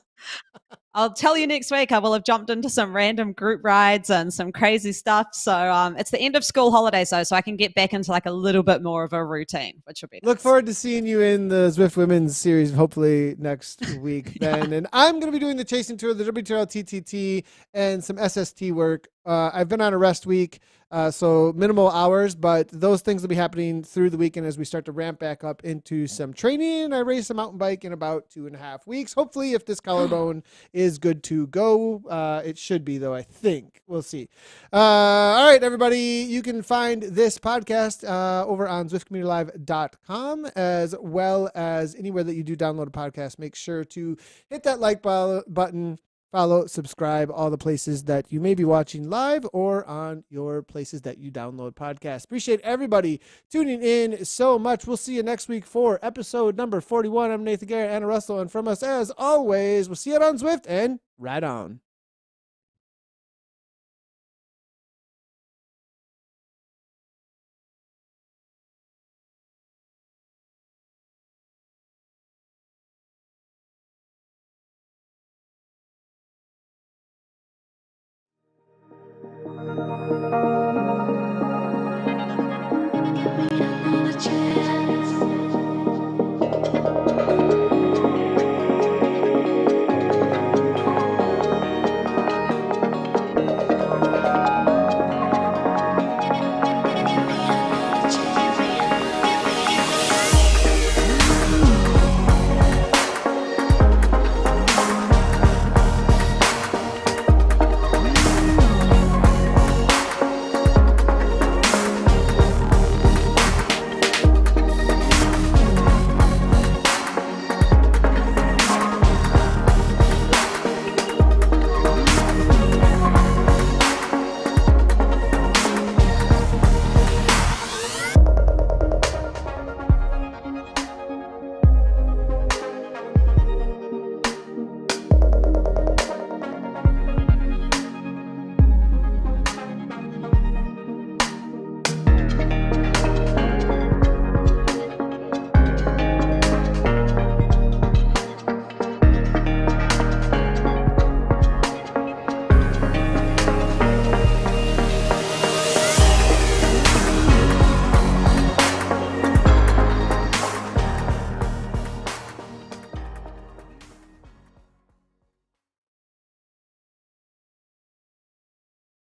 I'll tell you next week. I will have jumped into some random group rides and some crazy stuff. So it's the end of school holidays though, so I can get back into like a little bit more of a routine, which will be nice. Look forward to seeing you in the Zwift Women's Series, hopefully next week, Ben. And I'm going to be doing the Chasing Tour, the WTRL TTT, and some SST work. I've been on a rest week, so minimal hours, but those things will be happening through the weekend as we start to ramp back up into some training. I race a mountain bike in about 2.5 weeks. Hopefully, if this collarbone is good to go, it should be, though, I think. We'll see. All right, everybody, you can find this podcast over on ZwiftCommunityLive.com, as well as anywhere that you do download a podcast. Make sure to hit that like button. Follow, subscribe, all the places that you may be watching live or on your places that you download podcasts. Appreciate everybody tuning in so much. We'll see you next week for episode number 41. I'm Nathan Guerra, Anna Russell, and from us, as always, we'll see you out on Zwift, and ride on.